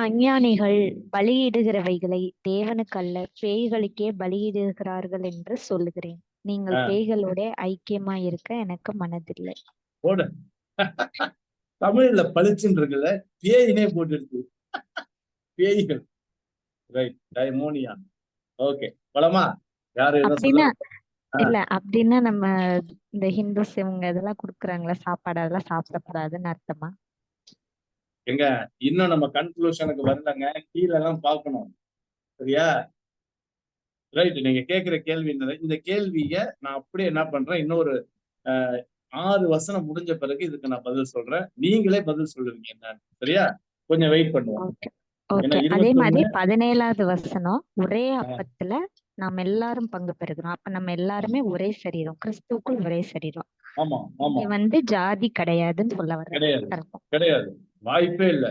அஞ்ஞானிகள் பலியிடுகிறவைகளை தேவனுக்கல்ல பேய்களுக்கே பலியிடுகிறார்கள் என்று சொல்லுகிறேன். நீங்கள் ஆ. பேய்களோட ஐக்கியமா இருக்க எனக்கு மனதில்லை. போடு. தமிழ்ல பளிச்சுன்னு இருக்குல்ல, பேயினே போட்டுருக்கு. பேய்கள். ரைட். டைமோனியா. ஓகே. போலாமா? யாரு என்ன அப்படின்னா சொல்ல? இல்ல அப்படின்னா நம்ம இந்த ஹிந்துஸ் இவங்க இதெல்லாம் குடுக்குறாங்களா சாப்பாடு, அதெல்லாம் சாப்பிடக்கூடாதுன்னு அர்த்தமா? எங்க இன்னும் நம்ம கன்க்ளூஷனுக்கு வரலங்க. கீழே எல்லாம் பார்க்கணும். சரியா? ரைட். நீங்க கேட்கிற கேள்வி என்னது? இந்த கேள்விய நான் அப்படியே என்ன பண்றேன், இன்னொரு 6 வசனம் முடிஞ்ச பிறகு இதுக்கு நான் பதில் சொல்றேன். நீங்களே பதில் சொல்லுவீங்க என்னன்னு. சரியா? கொஞ்சம் வெயிட் பண்ணுவோம். ஓகே ஏன்னா ஓகே. அதே மாதிரி 21 17வது வசனம், ஒரே அப்பத்துல நாம் எல்லாரும் பங்கு பெறுகிறோம். அப்ப நம்ம எல்லாருமே ஒரே சரீரம், கிறிஸ்துவுக்குள் ஒரே சரீரம். ஆமா ஆமா இங்க வந்து ஜாதி கிடையாதுன்னு சொல்ல வர்றேன். கிடையாது கரெக்டா? கிடையாது. வாய்ப்பே இல்ல.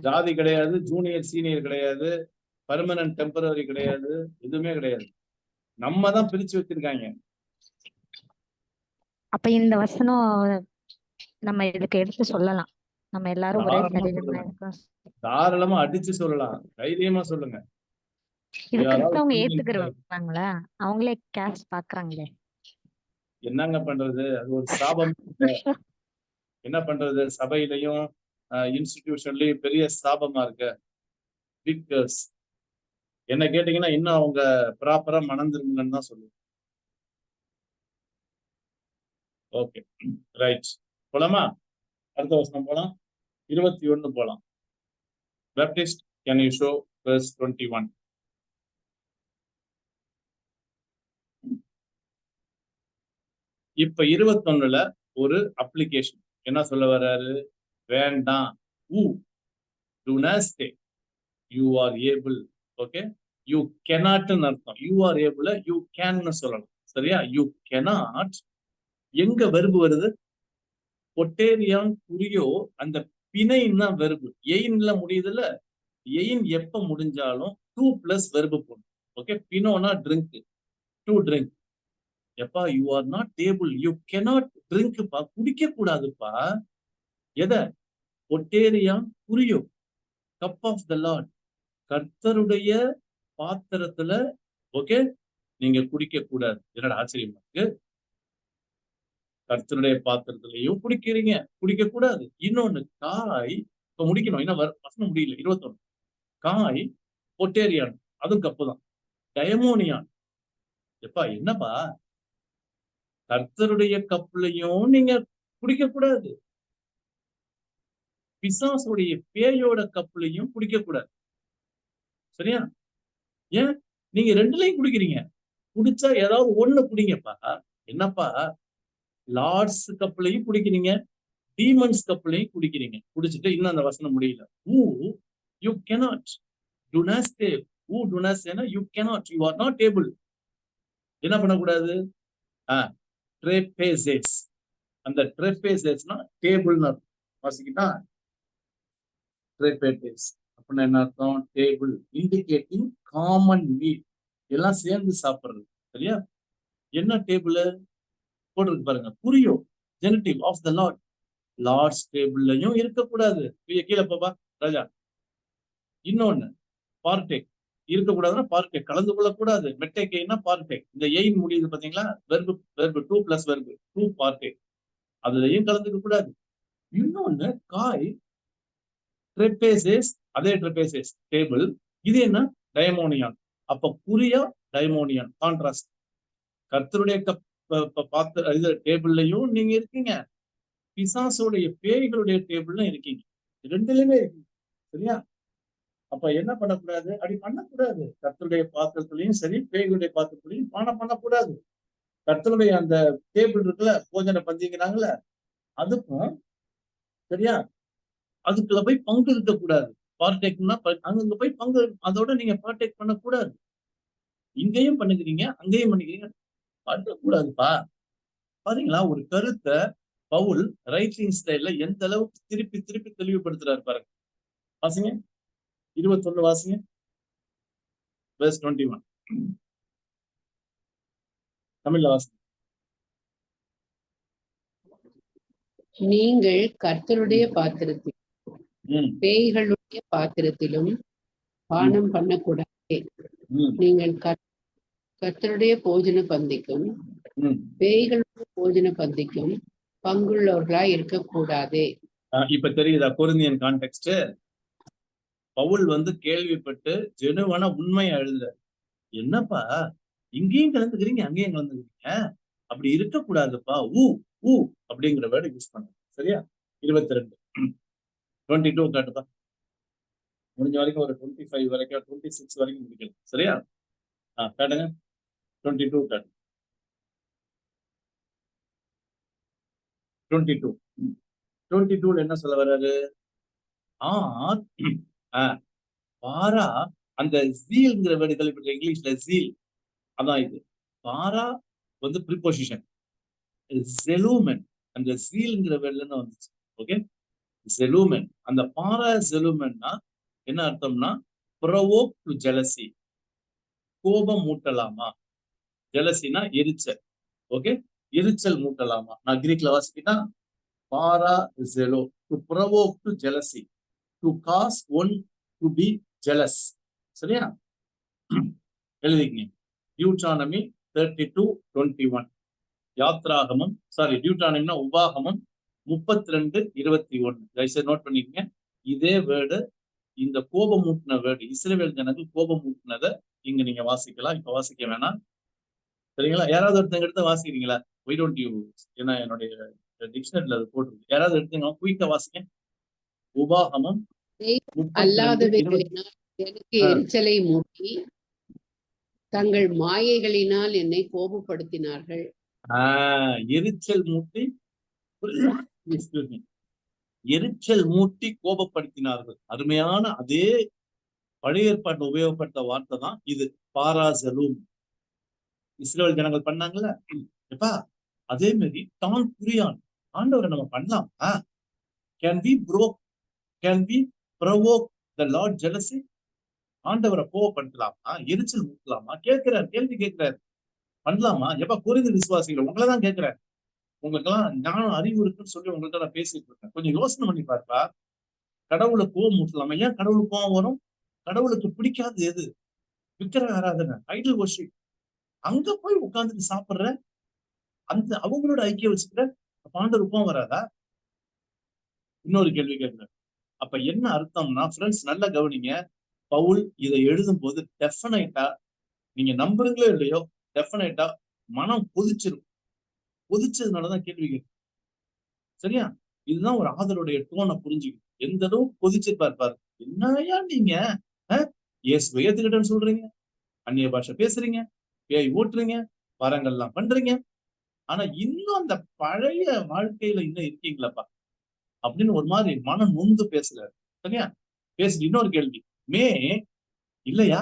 ஜாதி கிடையாது, ஜூனியர் சீனியர் கிடையாது, பெர்மனன்ட் டெம்பரரி கிடையாது, எதுவுமே கிடையாது. நம்ம தான் பிரிச்சு வச்சிருக்காங்க. அப்ப இந்த வசனம் நம்ம இதுக்கு எடுத்து சொல்லலாம். நம்ம எல்லாரும் ஒரே தாராளமா சரீரமா சொல்லலாம். இருக்கோம். தாராளமா அடிச்சு சொல்லலாம். தைரியமா சொல்லுங்க. இது யாராவது கிறிஸ்தவங்க புரிஞ்சுக்கிட்டு ஏத்துக்கிறவங்களா? அவங்களே கேஸ்ட் பாக்குறாங்களே. என்னங்க பண்றது? அது ஒரு சாபம். என்ன பண்றது? சபையிலையும் இன்ஸ்டிடியூஷன்லயும் பெரிய சாபமா இருக்கு. பிக் கர்ஸ். என்ன கேட்டீங்கன்னா இன்னும் அவங்க ப்ராப்பரா மணந்துருங்கன்னு தான் சொல்லுவேன். ஓகே. ரைட். போலாமா? அடுத்த வசனம் போலாம். 21 போலாம். Baptist, can you show verse 21? இப்ப 21ல ஒரு அப்ளிகேஷன் என்ன சொல்ல வர்றாரு? வேண்டாம். do not stay. You are able. Okay. You cannot அர்த்தம். You are able, you can சொல்லலாம். சரியா? You cannot. எங்க வெர்பு வருது? பொட்டேரியான் புரியோ அந்த பிணைன்னு தான் வெர்பு. எயின்ல முடியுதுல்ல. எயின் எப்ப முடிஞ்சாலும் 2 பிளஸ் வெர்பு போடும். ஓகே. பினோனா ட்ரிங்க். To drink. எப்பா you are not able, you cannot ட்ரிங்க்ப்பா, குடிக்க கூடாதுப்பா. எதை? பொட்டேரியா புரியோ கப் ஆஃப் த லார்ட், கர்த்தருடைய பாத்திரத்துல ஓகே நீங்க குடிக்க கூடாது. என்னடா ஆச்சரியமா இருக்கு? கர்த்தருடைய பாத்திரத்திலையும் குடிக்கிறீங்க, குடிக்க கூடாது. இன்னொன்னு காய், இப்ப முடிக்கணும். என்ன வசனம் முடியல. 21 காய் பொட்டேரியான், அதுவும் கப்பு தான். டயமோனியான், எப்பா என்னப்பா கர்த்தருடைய கப்புலையும் நீங்க குடிக்க கூடாது, பிசாசுடைய பேயோட கப்புலையும் குடிக்க கூடாது. சரியா? ஏன் நீங்க ரெண்டுலயும் குடிக்கிறீங்க? குடிச்சா ஏதாவது ஒண்ணு குடிங்கப்பா. என்னப்பா லார்ட்ஸ் கப்புலையும் குடிக்கிறீங்க, டீமன்ஸ் கப்புலையும் குடிக்கிறீங்க. குடிச்சிட்டு இன்னும் அந்த வசனம் முடியல. ஊ you cannot do not stay. ஊ do not stay னா you cannot, you are not able. என்ன பண்ணக்கூடாது? ட்ரெபேசஸ். அந்த ட்ரெபேசஸ்னா டேபிள்னு அர்த்தம். வாசிக்கிட்டா ட்ரெபேசஸ் அப்படின்னா என்ன அர்த்தம்? டேபிள், இண்டிகேட்டிங் காமன் மீல், எல்லாம் சேர்ந்து சாப்பிடுறது. சரியா? என்ன டேபிள் போட்டிருக்கு பாருங்க. புரியோ ஜெனட்டிவ் ஆஃப் த லார்ட். லார்ட்ஸ் டேபிள்லயும் இருக்கக்கூடாது. கீழே போப்பா ராஜா. இன்னொன்னு பார்டேக் இருக்கக்கூடாதுன்னா பார்டேக் கலந்து கொள்ளக்கூடாது. மெட்டேக்கைனா பார்டேக். இந்த எயின் முடியுது பாத்தீங்களா? வெர்பு 2 பிளஸ் வெர்பு 2 பார்டேக், அதுலயும் கலந்துக்க கூடாது. இன்னொன்னு காய் ட்ரெபேசஸ், அதே ட்ரெபேசஸ் டேபிள். இது என்ன? டயமோனியான். அப்ப புரியா டயமோனியான் கான்ட்ராஸ்ட். கர்த்தருடைய பாத்திர இது டேபிள்லயும் நீங்க இருக்கீங்க, பிசாசுடைய பேய்களுடைய டேபிள்ல இருக்கீங்க. ரெண்டுலயுமே இருக்கீங்க. சரியா? அப்ப என்ன பண்ணக்கூடாது? அப்படி பண்ணக்கூடாது. கர்த்தருடைய பாத்திரத்திலையும் சரி, பேய்களுடைய பாத்திரத்திலையும் பானம் பண்ணக்கூடாது. கர்த்தருடைய அந்த டேபிள் இருக்குல்ல, போஜன பந்திங்கிறாங்கல்ல, அதுக்கும் சரியா, அதுக்குள்ள போய் பங்கு இருக்கக்கூடாது. பார்ட்டேக்னா அங்க போய் பங்கு, அதோட நீங்க பார்ட்டேக் பண்ணக்கூடாது. இங்கேயும் பண்ணுகிறீங்க, அங்கேயும் பண்ணிக்கிறீங்க, பண்ணக்கூடாதுப்பா. பாத்தீங்களா, ஒரு கருத்த பவுல் ரைட்டிங் ஸ்டைல்ல எந்த அளவுக்கு திருப்பி திருப்பி தெளிவுபடுத்துறாரு பாருங்க. வாசிங்க 21 வாசிங்க, verse 21. தமிழ்ல வாசிங்க. நீங்கள் கர்த்தருடைய பாத்திரத்தில் ம், பேய்களுடைய பாத்திரத்திலும் பானம் பண்ணக்கூடாது. ம், நீங்கள் கர்த்தருடைய போஜன பந்திக்கும் ம். பேய்களுடைய போஜன பந்திக்கும் பங்குள்ளவர்களாய் இருக்கக்கூடாது. இப்ப தெரியுதா கொரிந்தியன் கான்டெக்ஸ்ட்? பவுல் வந்து கேள்விப்பட்டு ஜெனுவனா உண்மையா எழுதுற, என்னப்பா இங்கேயும் கலந்துக்கிறீங்க அங்கேயும் கலந்துக்கிறீங்க, அப்படி இருக்கக்கூடாதுப்பா, ஊ அப்படிங்கிற வேர்டு யூஸ் பண்ண. சரியா? 22 22 காட்டுப்பா. முடிஞ்ச வரைக்கும் ஒரு 25 வரைக்கும் 26 வரைக்கும் முடிக்கலாம். சரியா? காட்டுங்க 22 காட்டு. 22 என்ன சொல்ல வர்றாரு? பாரா, அந்த ஜீல்ங்கிற வேர்டு கேள்விப்பட்ட இங்கிலீஷ்ல ஜீல், அதான் இது. பாரா வந்து ப்ரிபோசிஷன், ஜெலூமென் அந்த ஜீல்ங்கிற வேர்ட்ல இருந்து வந்துச்சு. ஓகே, ஜெலூமென். அந்த பாரா ஜெலூமென்னா என்ன அர்த்தம்னா, ப்ரவோக் டு ஜெலசி, கோபம் மூட்டலாமா. ஜெலசினா எரிச்சல். ஓகே, எரிச்சல் மூட்டலாமா. நான் கிரீக்ல வாசிக்கிட்டா, பாரா ஜெலோ, to provoke to jealousy, to cause one to be jealous. சரியா? எழுதிக்கங்க. டியூட்ரானமி 32:21. யாத்ராகமம், டியூட்ரானமினா உபாகமம் 32:21. தயவுசெய்து நோட் பண்ணிக்கங்க. இதே வேர்டு, இந்த கோபம் மூட்டின வேர்டு, இஸ்ரவேல் ஜனங்கள் கோபம் மூட்டினதை இங்க நீங்க வாசிக்கலாம். இப்ப வாசிக்க வேணாம். சரிங்களா? யாராவது ஒருத்தங்க எடுத்து வாசிக்கிறீங்களா? வை டோன்ட் யூ, ஏன்னா என்னுடைய டிக்ஷனரியில அது போட்டிருக்கு. யாராவது எடுத்துங்க, குயிக்கா வாசிக்க. உபாகமம் 32:20. அல்லாதவைகளினால் எனக்கு எரிச்சலை மூட்டி தங்கள் மாயைகளினால் என்னை கோபப்படுத்தினார்கள். எரிச்சல் மூட்டி, எரிச்சல் மூட்டி கோபப்படுத்தினார்கள். அருமையான அதே பழைய ஏற்பாட்டு உபயோகப்படுத்த வார்த்தை தான் இது, பாராசலூம். இஸ்ரேல் ஜனங்கள் பண்ணாங்கல்ல, எப்பா அதே மாதிரி தான் புரியான் ஆண்டவரை நம்ம பண்ணலாம். Can we provoke the Lord jealousy? ஆண்டவரை கோவப்படுத்தலாமா, எரிச்சல் மூட்டலாமா? கேட்கிறார், கேள்வி கேட்கிறார். பண்ணலாமா? எப்ப புரிந்து விசுவாசிகள் உங்களதான் கேட்கிறேன். உங்களுக்கு எல்லாம் ஞானம் அறிவு இருக்குன்னு சொல்லி உங்கள்கிட்ட நான் பேசிட்டு இருக்கேன். கொஞ்சம் யோசனை பண்ணி பார்ப்பா. கடவுளை கோவம் மூட்டலாமா? ஏன் கடவுளுக்கு கோவம் வரும்? கடவுளுக்கு பிடிக்காது எது? விக்கிரக ஆராதனை, ஐடல் வர்ஷிப். அங்க போய் உட்கார்ந்துட்டு சாப்பிடுற, அந்த அவங்களோட ஐக்கியம் வச்சுக்கிற ஆண்டவர் கோவம் வராதா? இன்னொரு கேள்வி கேட்கிறேன். அப்ப என்ன அர்த்தம்னா, ஃப்ரெண்ட்ஸ் நல்லா கவனிங்க. பவுல் இதை எழுதும் போது டெஃபினைட்டா, நீங்க நம்புறீங்களோ இல்லையோ, டெஃபினைட்டா மனம் கொதிச்சிரும். கொதிச்சதுனாலதான் கேள்வி கேட்கும். சரியா? இதுதான் ஒரு ஆதருடைய டோனை புரிஞ்சுக்கணும். எந்த அளவுக்கு கொதிச்சிருப்பார் பாரு. என்னையா நீங்க இயேசுவை ஏத்துக்கிட்டேன்னு சொல்றீங்க, அந்நிய பாஷை பேசுறீங்க, பேய் ஓட்டுறீங்க, வரங்கள்லாம் பண்றீங்க, ஆனா இன்னும் அந்த பழைய வாழ்க்கையில இன்னும் இருக்கீங்களப்பா அப்படின்னு ஒரு மாதிரி மனம் நொந்து பேசுறாரு. சரியா? பேசிட்டு இன்னொரு கேள்வி, மே இல்லையா,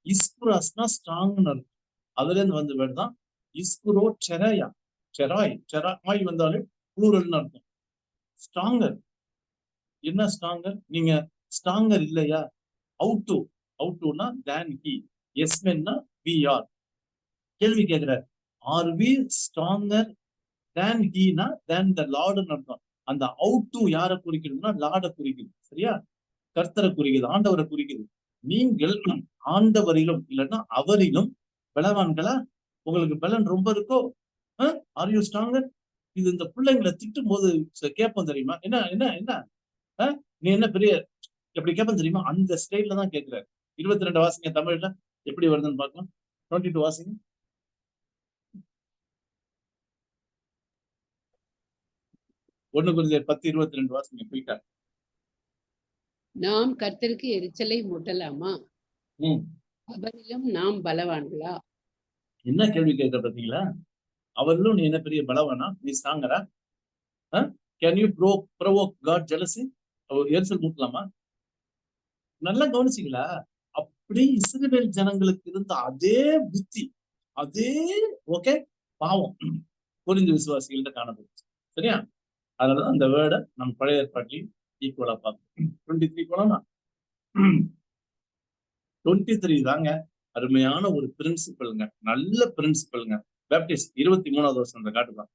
இஸ்குராஸ்னா ஸ்ட்ராங்னு இருக்கும். அதுல இருந்து வந்து வேர்டு தான் இஸ்குரோ செராயா. செராய் வந்தாலே ப்ளூரல்னு அர்த்தம். ஸ்ட்ராங்கர். என்ன ஸ்ட்ராங்கர்? நீங்க ஸ்ட்ராங்கர் இல்லையா? அவுட்டுனா தேன் ஹி, எஸ் மென்னா வி ஆர். கேள்வி கேட்கிறார், ஆர் வி ஸ்ட்ராங்கர் தேன் ஹீனா தேன் த லார்டுன்னு அர்த்தம். அந்த அவுட் யாரை குறிக்கிறதுனா லார்டை குறிக்குது. சரியா? கர்த்தரை குறிக்குது, ஆண்டவரை குறிக்குது. நீங்கள் ஆண்டவரிலும் இல்லைன்னா அவரிலும் பலவான்களா? உங்களுக்கு பலன் ரொம்ப இருக்கோ? Are you stronger? இது இந்த பிள்ளைங்களை திட்டும் போது கேட்போம் தெரியுமா? என்ன என்ன என்ன நீ என்ன பெரிய எப்படி கேட்போம் தெரியுமா? அந்த ஸ்டைல்ல தான் கேட்கிறாரு. 22 வாசிங்க தமிழ்ல எப்படி வருதுன்னு பார்க்கலாம். 22 வாசிங்க. 1 Corinthians 10:22 வாசிங்க போயிட்டா. நாம் கர்த்தருக்கு எரிச்சலை மூட்டலாமா? அவரிலும் நாம் பலவான்களா? என்ன கேள்வி கேட்க பாத்தீங்களா? அவர்களும் நீ என்ன பெரிய பலவனா, நீ ஸ்ட்ராங்கரா? Can you provoke God jealousy? எரிச்சல் மூட்டலாமா? நல்லா கவனிச்சிங்களா? அப்படி இஸ்ரவேல் ஜனங்களுக்கு இருந்த அதே புத்தி, அதே ஓகே பாவம் கொரிந்து விசுவாசிகள்கிட்ட காணப்பட்டுச்சு. சரியா? அதனாலதான் அந்த வேர்டை நம்ம பழைய ஏற்பாட்டிலையும் ஈக்குவலா பார்க்கணும். 23 போனோம்னா 23 தாங்க அருமையான ஒரு பிரின்சிபல்ங்க, நல்ல பிரின்சிபல்ங்க. பேப்டிஸ்ட் 23வது வருஷம் காட்டுதான்.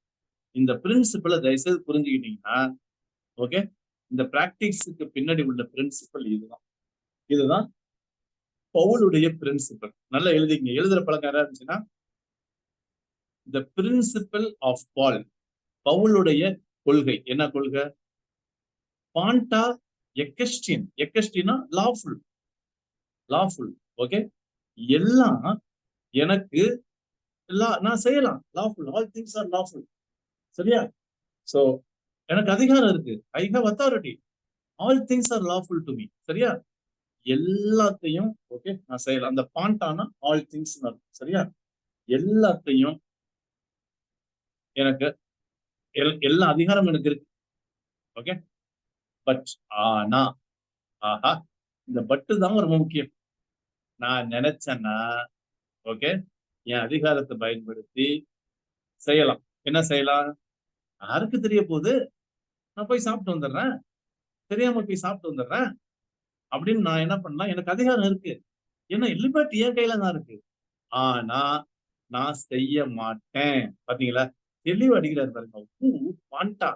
இந்த பிரின்சிபலை தயவுசெய்து புரிஞ்சுக்கிட்டீங்கன்னா ஓகே, இந்த பிராக்டிக்ஸுக்கு பின்னாடி உள்ள பிரின்சிபல் இதுதான் பவுலுடைய பிரின்சிபல். நல்லா எழுதிங்க, எழுதுற பழக்கம் யாரா இருந்துச்சுன்னா த பிரின்சிபல் ஆஃப் பால், பவுலுடைய கொள்கை. என்ன கொள்கை? பாண்டா எக்கஸ்டின், எக்கஸ்டினா லாஃபுல், ஓகே, எல்லாம் எனக்கு நான் செய்யலாம், lawful, all things are lawful. சரியா? சோ எனக்கு அதிகாரம் இருக்கு, I have authority, all things are lawful to me. சரியா? எல்லாத்தையும் ஓகே நான் செய்யலாம். அந்த பாண்டானா ஆல் திங்ஸ். சரியா? எல்லாத்தையும் எனக்கு எல்லா அதிகாரம் எனக்கு இருக்கு. ஓகே, பட் ஆனா ஆஹா, இந்த பட்டு தான் ரொம்ப முக்கியம். நான் நினைச்சேன்னா ஓகே என் அதிகாரத்தை பயன்படுத்தி செய்யலாம். என்ன செய்யலாம்? யாருக்கு தெரிய போகுது? நான் போய் சாப்பிட்டு வந்துடுறேன், தெரியாம போய் சாப்பிட்டு வந்துடுறேன் அப்படின்னு நான் என்ன பண்ணலாம்? எனக்கு அதிகாரம் இருக்கு, ஏன்னா லிபர்ட்டி என் கையில தான் இருக்கு. ஆனா நான் செய்ய மாட்டேன். பாத்தீங்களா? தெளிவா அடிக்கிறாரு பாருங்க. பாண்டா,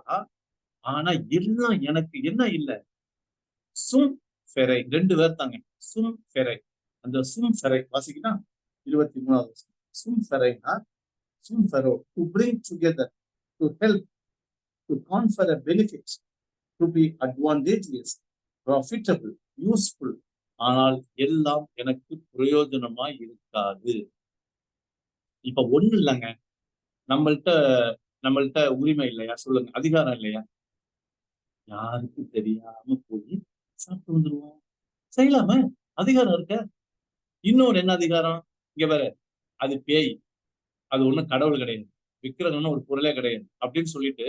ஆனா எல்லாம் எனக்கு என்ன இல்ல, சும் ஃபெரை. 2 பேர் தாங்க, சும் ஃபெரை. அந்த சும் ஃபெரை வாசிக்கிட்டா 23வது சும் ஃபெரைனா, சும் ஃபெரோ, to bring together, to help, to confer a benefit, to be advantageous, profitable, useful. ஆனால் எல்லாம் எனக்கு பிரயோஜனமா இருக்காது. இப்ப ஒண்ணு இல்லைங்க, நம்மள்ட்ட உரிமை இல்லையா? சொல்லுங்க, அதிகாரம் இல்லையா? யாருக்கு தெரியாம போய் சாப்பிட்டு வந்துருவோம். செய்யலாம, அதிகாரம் இருக்க. இன்னொரு என்ன அதிகாரம்? இங்க வேற, அது பேய், அது ஒண்ணும் கடவுள் கிடையாது, விக்கிரகம்னு ஒரு பொருளே கிடையாது அப்படின்னு சொல்லிட்டு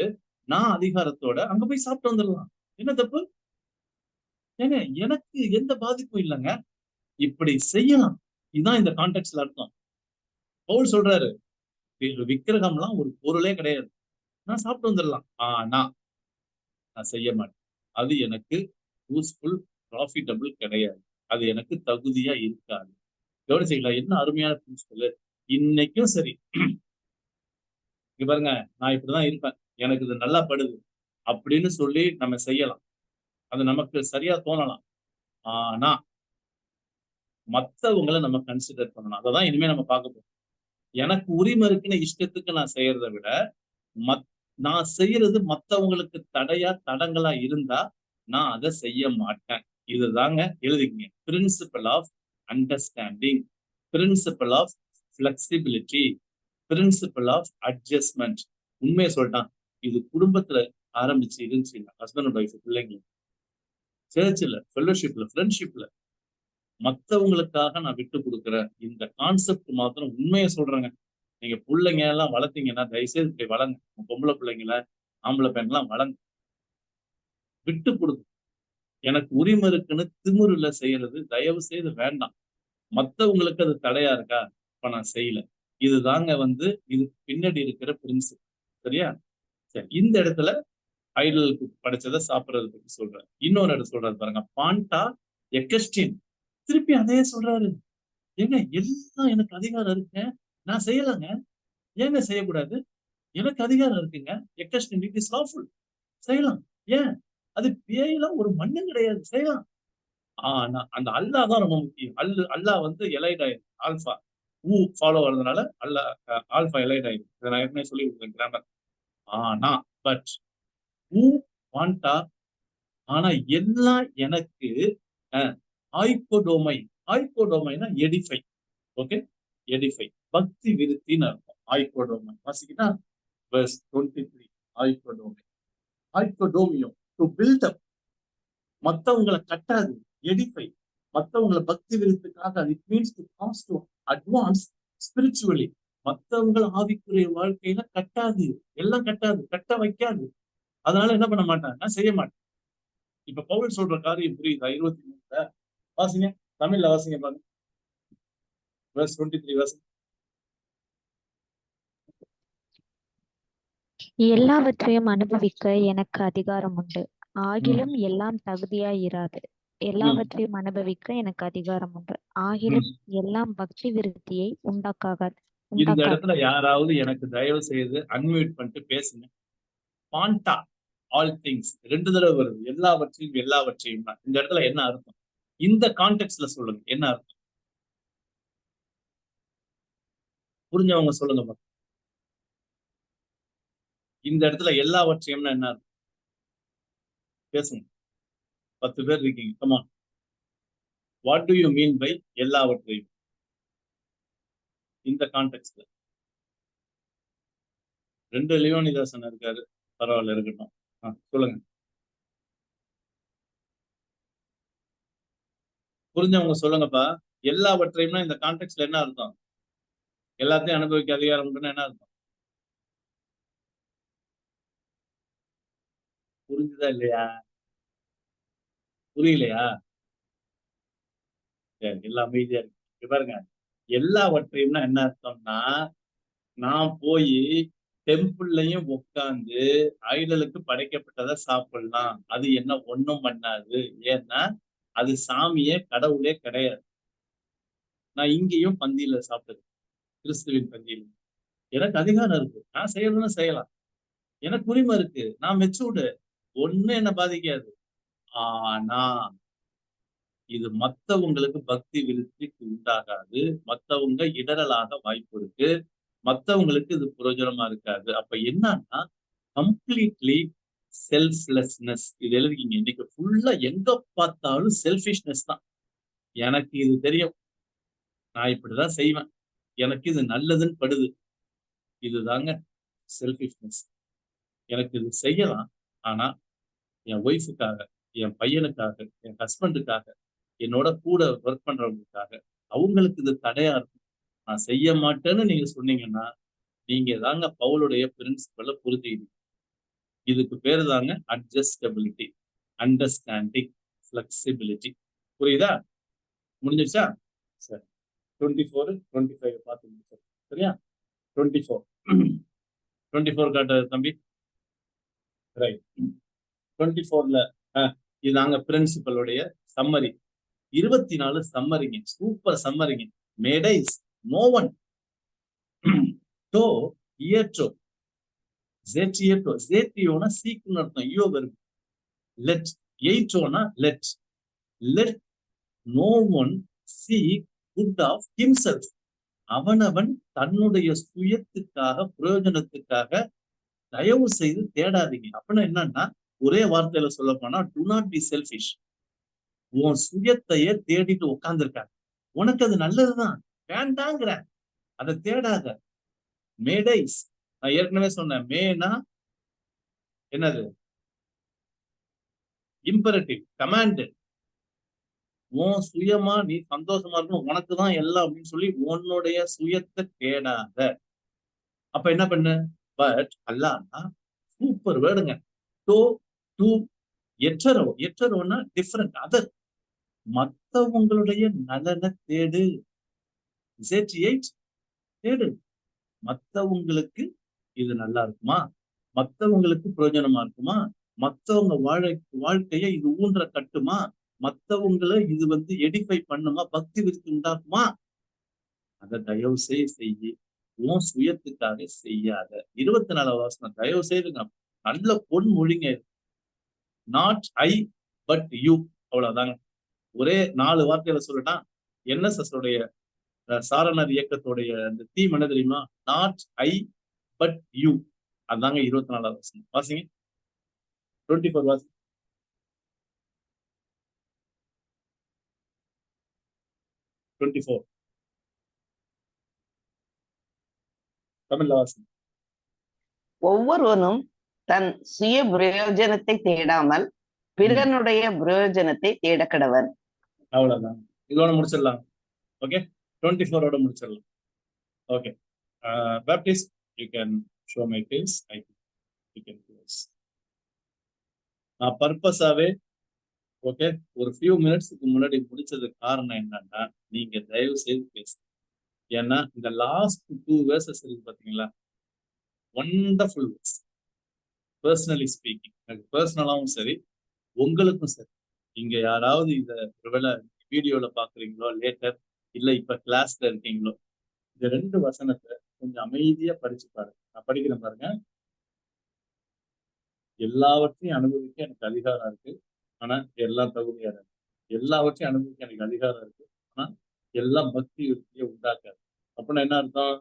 நான் அதிகாரத்தோட அங்க போய் சாப்பிட்டு வந்துடலாம். என்ன தப்பு? ஏங்க எனக்கு எந்த பாதிப்பும் இல்லைங்க, இப்படி செய்யலாம். இதுதான் இந்த கான்டெக்ட்ல அர்த்தம். பவுல் சொல்றாரு, விக்கிரகம்லாம் ஒரு பொருளே கிடையாது, நான் சாப்பிட்டு வந்துடலாம். ஆனா நான் செய்ய மாட்டேன், அது எனக்கு யூஸ்ஃபுல், ப்ராஃபிட்டபிள் கிடையாது, அது எனக்கு தகுதியா இருக்காது. கவனிச்சீங்களா? என்ன அருமையான பிரின்சிபல். இன்னைக்கும் சரி, இங்க பாருங்க, நான் இப்படிதான் இருப்பேன், எனக்கு இது நல்லா படுது அப்படின்னு சொல்லி நம்ம செய்யலாம், அது நமக்கு சரியா தோணலாம். ஆனா மத்தவங்களை நம்ம கன்சிடர் பண்ணணும். அததான் இனிமே நம்ம பார்க்க போறோம். எனக்கு உரிமை இருக்குன்னு இஷ்டத்துக்கு நான் செய்யறதை விட நான் செய்யறது மத்தவங்களுக்கு தடையா தடங்களா இருந்தா நான் அதை செய்ய மாட்டேன். இதுதாங்க எழுதிக்கங்க, principle of understanding, principle of flexibility, principle of adjustment. உண்மையை சொல்லிட்டான், இது குடும்பத்துல ஆரம்பிச்சு இருந்துச்சு, ஹஸ்பண்ட் அண்ட் ஒய்ஃப், பிள்ளைங்க, சர்ச்சில், ஃபெல்லோஷிப்ல, ஃப்ரெண்ட்ஷிப்ல, மத்தவங்களுக்காக நான் விட்டு கொடுக்குறேன். இந்த கான்செப்ட் மாத்திரம் உண்மையை சொல்றேங்க. நீங்க பிள்ளைங்க எல்லாம் வளர்த்தீங்கன்னா தயவுசெய்து இப்படி வளங்க. பொம்பளை பிள்ளைங்கள, ஆம்பளை பெண்லாம் வளங்க, விட்டு கொடுங்க. எனக்கு உரிமை இருக்குன்னு திமிருல செய்யறது தயவு செய்து வேண்டாம். மத்தவங்களுக்கு அது தடையா இருக்கா, இப்ப நான் செய்யல. இதுதாங்க இது பின்னாடி இருக்கிற பிரின்சிபல். சரியா? சரி, இந்த இடத்துல ஐடலுக்கு படைச்சதை சாப்பிடறது பத்தி சொல்றாரு. இன்னொரு இடம் சொல்றாரு பாருங்க, பாண்டா எக்கஸ்டின். திருப்பி அதே சொல்றாரு. ஏங்க எல்லாம் எனக்கு அதிகாரம் இருக்கு, நான் செய்யலாங்க, ஏங்க செய்யக்கூடாது? எனக்கு அதிகாரம் இருக்குங்க, எக்கஸ்டின், இட் இஸ் லாஃபுல், செய்யலாம். ஏன்? அது பேயெல்லாம் ஒரு மண்ணும் கிடையாது, செய்யலாம். ஆனா அந்த அல்லாஹ் தான் ரொம்ப முக்கியம். அல்லாஹ் எலைட் ஆயிருக்கு, ஆல்பா ஃபாலோ வரதுனால அல்லாஹ் ஆல்பா எலைட் ஆயிருக்கு. இதை நான் ஏற்கனவே சொல்லி கொடுக்குறேன் கிராமர். ஆனா பட் ஹூ வாண்டா, ஆனா எல்லாம் எனக்கு ஆய்கோடோமை, ஆய்கோடோமைனா எடிஃபை. ஓகே, எடிஃபை, பக்தி விருத்தின்னு அர்த்தம். ஆய்கோடோமை வாசிக்கிட்டா verse 23, ஆய்கோடோமை, ஆய்கோடோமியோ, டு பில்ட் அப், மத்தவங்களை கட்டாது, எடிஃபை, மத்தவங்களை பக்தி விருத்துக்காக. It means to cause to advance spiritually, மத்தவங்கள் ஆவிக்குரிய வாழ்க்கையில கட்டாது, எல்லாம் கட்டாது, கட்ட வைக்காது. அதனால என்ன பண்ண மாட்டேன், நான் செய்ய மாட்டேன். இப்ப பவுல் சொல்ற காரியம் புரியுதா? 23 வாசிங்க, தமிழ்ல வாசிங்க பாருங்க. verse 23 வாசிங்க. எல்லாவற்றையும் அனுபவிக்க எனக்கு அதிகாரம் உண்டு. ஆகிலும் எல்லாம் தகுதியாய் இராது. எல்லாவற்றையும் அனுபவிக்க எனக்கு அதிகாரம் உண்டு. ஆகிலும் எல்லாம் பக்தி விருத்தியை உண்டாக்காது. இந்த இடத்துல யாராவது எனக்கு தயவு செய்து அன்மியூட் பண்ணிட்டு பேசுங்க. பாண்டா ஆல் திங்ஸ் 2 தடவை வருது. எல்லாவற்றையும் எல்லாவற்றையும். இந்த இடத்துல என்ன அர்த்தம்? இந்த கான்டெக்ட்ல சொல்லுங்க, என்ன அர்த்தம்? புரிஞ்சவங்க சொல்லுங்க பாருங்க. இந்த இடத்துல எல்லாவற்றையும்னா என்ன அர்த்தம்? பேசுங்க. 10 பேர் இருக்கீங்க. Comma, what do you mean by எல்லாவற்றையும் இந்த கான்டெக்ட்ல? 2 லியோனிதாசன் இருக்காரு, பரவாயில்ல, இருக்கட்டும். சொல்லுங்க, புரிஞ்சவங்க சொல்லுங்கப்பா. எல்லாவற்றையும்னா இந்த கான்டெக்ட்ல என்ன அர்த்தம்? எல்லாத்தையும் அனுபவிக்க அதிகாரம் உண்டுன்னா என்ன அர்த்தம்? புரிஞ்சுதா இல்லையா? புரியலையா? சரி, எல்லாம் அமைதியா இருக்கு. பாருங்க, எல்லாவற்றையும்னா என்ன அர்த்தம்னா, நான் போய் டெம்பிள்லயும் உட்கார்ந்து ஐடலுக்கு படைக்கப்பட்டதை சாப்பிடலாம், அது என்ன ஒண்ணும் பண்ணாது. ஏன்னா அது சாமியே கடவுளே கிடையாது. நான் இங்கேயும் பந்தியில சாப்பிட்டது, கிறிஸ்துவின் பந்தியில. எனக்கு அதிகாரம் இருக்கு, நான் செய்யறதுன்னு செய்யலாம், எனக்கு உரிமை இருக்கு, நான் மெச்சூர்டு, ஒண்ணு என்ன பாதிக்காது. ஆனா இது மத்தவங்களுக்கு பக்தி விருத்திக்கு உண்டாகாது, மத்தவங்க இடரலாக வாய்ப்பு இருக்கு, மத்தவங்களுக்கு இது பிரயோஜனமா இருக்காது. அப்ப என்னன்னா கம்ப்ளீட்லி செல்ஃப்லெஸ்னஸ். இது எழுதிக்கிங்க. இன்னைக்கு ஃபுல்லா எங்க பார்த்தாலும் செல்ஃபிஷ்னஸ் தான். எனக்கு இது தெரியும், நான் இப்படிதான் செய்வேன், எனக்கு இது நல்லதுன்னு படுது, இதுதாங்க செல்ஃபிஷ்னஸ். எனக்கு இது செய்யலாம், ஆனா என் ஒய்ஃபுக்காக, என் பையனுக்காக, என் ஹஸ்பண்டுக்காக, என்னோட கூட ஒர்க் பண்றவங்களுக்காக, அவங்களுக்கு இது தடையா இருக்கும். நான் செய்ய மாட்டேன்னு நீங்க சொன்னீங்கன்னா, நீங்க தாங்க பவுலுடைய பிரின்சிபலை புரிஞ்சுக்கிட்டீங்க. இதுக்கு பேரு தாங்க அட்ஜஸ்டபிலிட்டி, அண்டர்ஸ்டாண்டிங், ஃபிளெக்சிபிலிட்டி. புரியுதா? முடிஞ்சிருச்சா? சரி, 24, 25 பார்த்து முடிச்சோம். சரியா? 24 24 காட்டு தம்பி. ரைட், 24ல இதாங்க பிரின்சிபலுடைய சம்மரி. 24 சம்மரிங்க, சூப்பர் சம்மரிங்க. மேடைஸ் நோ ஒன் டோ இயற்றோ ஜேட்டியோ. ஜேட்டியோனா சீக்குன்னு அர்த்தம், யோ வருது. லெட் எயிட்டோனா let let no one seek good of himself. அவனவன் தன்னுடைய சுயத்துக்காக, பிரயோஜனத்துக்காக தயவு செய்து தேடாதீங்க. அப்படின்னா என்னன்னா, ஒரே வார்த்தையில சொல்ல போனா, டு நாட் பி செல்ஃபிஷ். உன் சுயத்தையே தேடிட்டு உட்கார்ந்துருக்காங்க, உனக்கு அது நல்லதுதான், வேண்டாங்கிற, அதை தேடாத. மேடைஸ், நான் ஏற்கனவே சொன்னேன், மேனா என்னது? Imperative, command. உன் சுயமா நீ சந்தோஷமா இருக்கணும், உனக்கு தான் எல்லாம் அப்படின்னு சொல்லி உன்னுடைய சுயத்தை தேடாத. அப்ப என்ன பண்ண? பட் அல்லாஹ் சூப்பர் வேர்டுங்க. டோ டு எட்டரோ. எட்டரோன்னா டிஃபரெண்ட், அதர். மத்தவங்களுடைய நலனை தேடு. தேடு. மத்தவங்களுக்கு இது நல்லா இருக்குமா, மத்தவங்களுக்கு பிரயோஜனமா இருக்குமா, மத்தவங்க வாழ்க்கைய இது ஊன்ற கட்டுமா, மத்தவங்களை இது எடிஃபை பண்ணுமா, பக்தி விருத்தி உண்டாக்குமா, அதை தயவு செய்ய உன் சுயத்துக்காக செய்யாத. 24 வசனம் தயவு செய்துங்க, நல்ல பொன் மொழிங்க. நாட் ஐ பட் யூ, அவ்வளவுதாங்க. ஒரே 4 வார்த்தையில சொல்லட்டா, NSS உடைய சாரணர் இயக்கத்துடைய அந்த தீம் என்ன தெரியுமா? Not I but you. அதாங்க 24 வசனம். வாசிங்க 24 வாசி. 24 தமிழ்ல வாசி. ஒவ்வொருவனும் தன் சுய பிரயோஜனத்தை தேடாமல் பிறனுடைய பிரயோஜனத்தை தேட கடவன். அவ்வளவுதான், இதோட முடிச்சிடலாம். ஓகே, 24ஓட முடிச்சிடலாம். Okay, Baptist, you can show my face. You can close. நான் பர்பஸாவே ஓகே ஒரு ஃபியூ மினிட்ஸ்க்கு முன்னாடி முடிச்சதுக்கு காரணம் என்னன்னா, நீங்க தயவு செய்து பேசுங்க. ஏன்னா இந்த லாஸ்ட் 2 வேர்சஸ் இருக்கு பாத்தீங்களா, ஒண்டர்ஃபுல் வேர்ஸ். பர்சனலி ஸ்பீக்கிங், எனக்கு பர்சனலாவும் சரி, உங்களுக்கும் சரி. இங்க யாராவது இத ஒருவேளை வீடியோல பாக்குறீங்களோ, லேட்டர் இல்ல இப்ப கிளாஸ்ல இருக்கீங்களோ, இந்த 2 வசனத்தை கொஞ்சம் அமைதியா படிச்சு பாருங்க. நான் படிக்கிறேன் பாருங்க. எல்லாவற்றையும் அனுபவிக்க எனக்கு அதிகாரம் இருக்கு, ஆனா எல்லாம் தகுதியா இருக்கு. எல்லாவற்றையும் அனுபவிக்க எனக்கு அதிகாரம் இருக்கு, ஆனா எல்லாம் பக்தி விருத்தியை உண்டாக்காது. அப்படின்னா என்ன அர்த்தம்?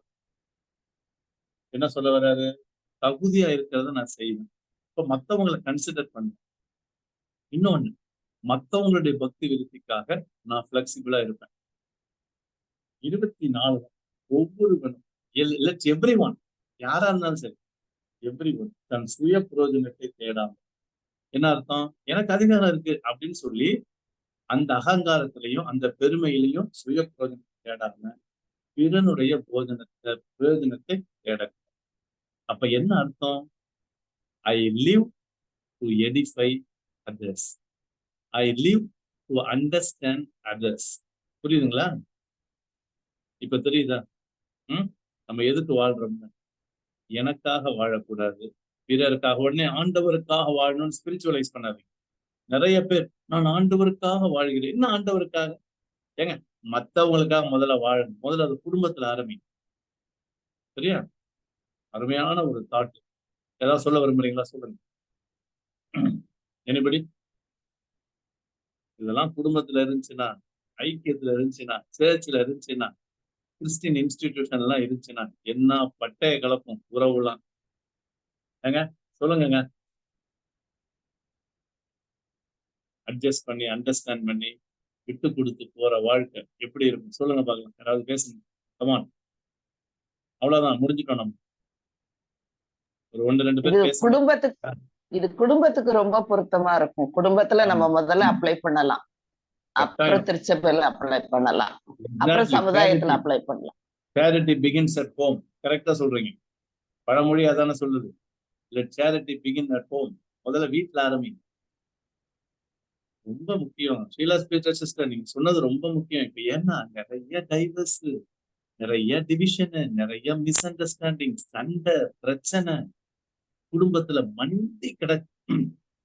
என்ன சொல்ல வர்றாரு? தகுதியா இருக்கிறத நான் செய்வேன். இப்ப மத்தவங்களை கன்சிடர் பண்ணேன். இன்னொன்னு, மத்தவங்களுடைய பக்தி விருத்திக்காக நான் பிளெக்சிபிளா இருப்பேன். 24 ஒவ்வொருவனும் எவ்ரி ஒன், யாரா இருந்தாலும் சரி, எவ்ரி ஒன் தன் சுய பிரயோஜனத்தை தேடாம. என்ன அர்த்தம்? எனக்கு அதிகாரம் இருக்கு அப்படின்னு சொல்லி அந்த அகங்காரத்திலையும் அந்த பெருமையிலையும் சுய பிரயோஜனத்தை தேடாம பிறனுடைய பிரயோஜனத்தை தேட. அப்ப என்ன அர்த்தம்? I live to edify others, I live to understand others. புரியுதுங்களா? இப்ப தெரியுதா? நம்ம எதுக்கு வாழ்றோம்னு? எனக்காக வாழக்கூடாது, பிறருக்காக. உடனே ஆண்டவருக்காக வாழணும்னு ஸ்பிரிச்சுவலைஸ் பண்ணாதீங்க. நிறைய பேர் நான் ஆண்டவருக்காக வாழ்கிறேன். என்ன ஆண்டவருக்காக? ஏங்க, மத்தவங்களுக்காக முதல்ல வாழணும். முதல்ல அது குடும்பத்துல ஆரம்பிங்க. சரியா? அருமையான ஒரு தாட். ஏதாவது சொல்ல விரும்புறீங்களா? சொல்லுங்க. எனிபடி? இதெல்லாம் குடும்பத்துல இருந்துச்சுன்னா, ஐக்கியத்துல இருந்துச்சுன்னா, சேர்ச்சில் இருந்துச்சுன்னா, கிறிஸ்டின் இன்ஸ்டிடியூஷன் எல்லாம் இருந்துச்சுன்னா, என்ன பட்டைய கலப்பும் உறவுலாம். ஏங்க சொல்லுங்க. அட்ஜஸ்ட் பண்ணி அண்டர்ஸ்டாண்ட் பண்ணி விட்டு கொடுத்து போற வாழ்க்கை எப்படி இருக்கும்? சொல்லுங்க பாக்கலாம். யாராவது பேசுங்க. கமான். அவ்வளவுதான், முடிஞ்சுட்டோம் நம்ம. ஒரு 1-2 பேர் பேசுங்க. இது குடும்பத்துக்கு ரொம்ப பொருத்தமா இருக்கும். குடும்பத்துல நம்ம முதல்ல அப்ளை பண்ணலாம், அப்புறம் திருச்சபையில அப்ளை பண்ணலாம், அப்புறம் சமுதாயத்துல அப்ளை பண்ணலாம். Charity begins at home. கரெக்டா சொல்றீங்க. பழமொழி அதான சொல்லுது. Let charity begin at home. முதல்ல வீட்டுல ஆரம்பிங்க. ரொம்ப முக்கியம். ஷீலா ஸ்பிரிச்சுவல் சிஸ்டர், நீங்க சொன்னது ரொம்ப முக்கியம். இப்ப ஏன்னா நிறைய டைவர்ஸ், நிறைய டிவிஷன், நிறைய மிஸ் அண்டர்ஸ்டாண்டிங், சண்டை, பிரச்சனை குடும்பத்துல மண்டி கிடக்கு.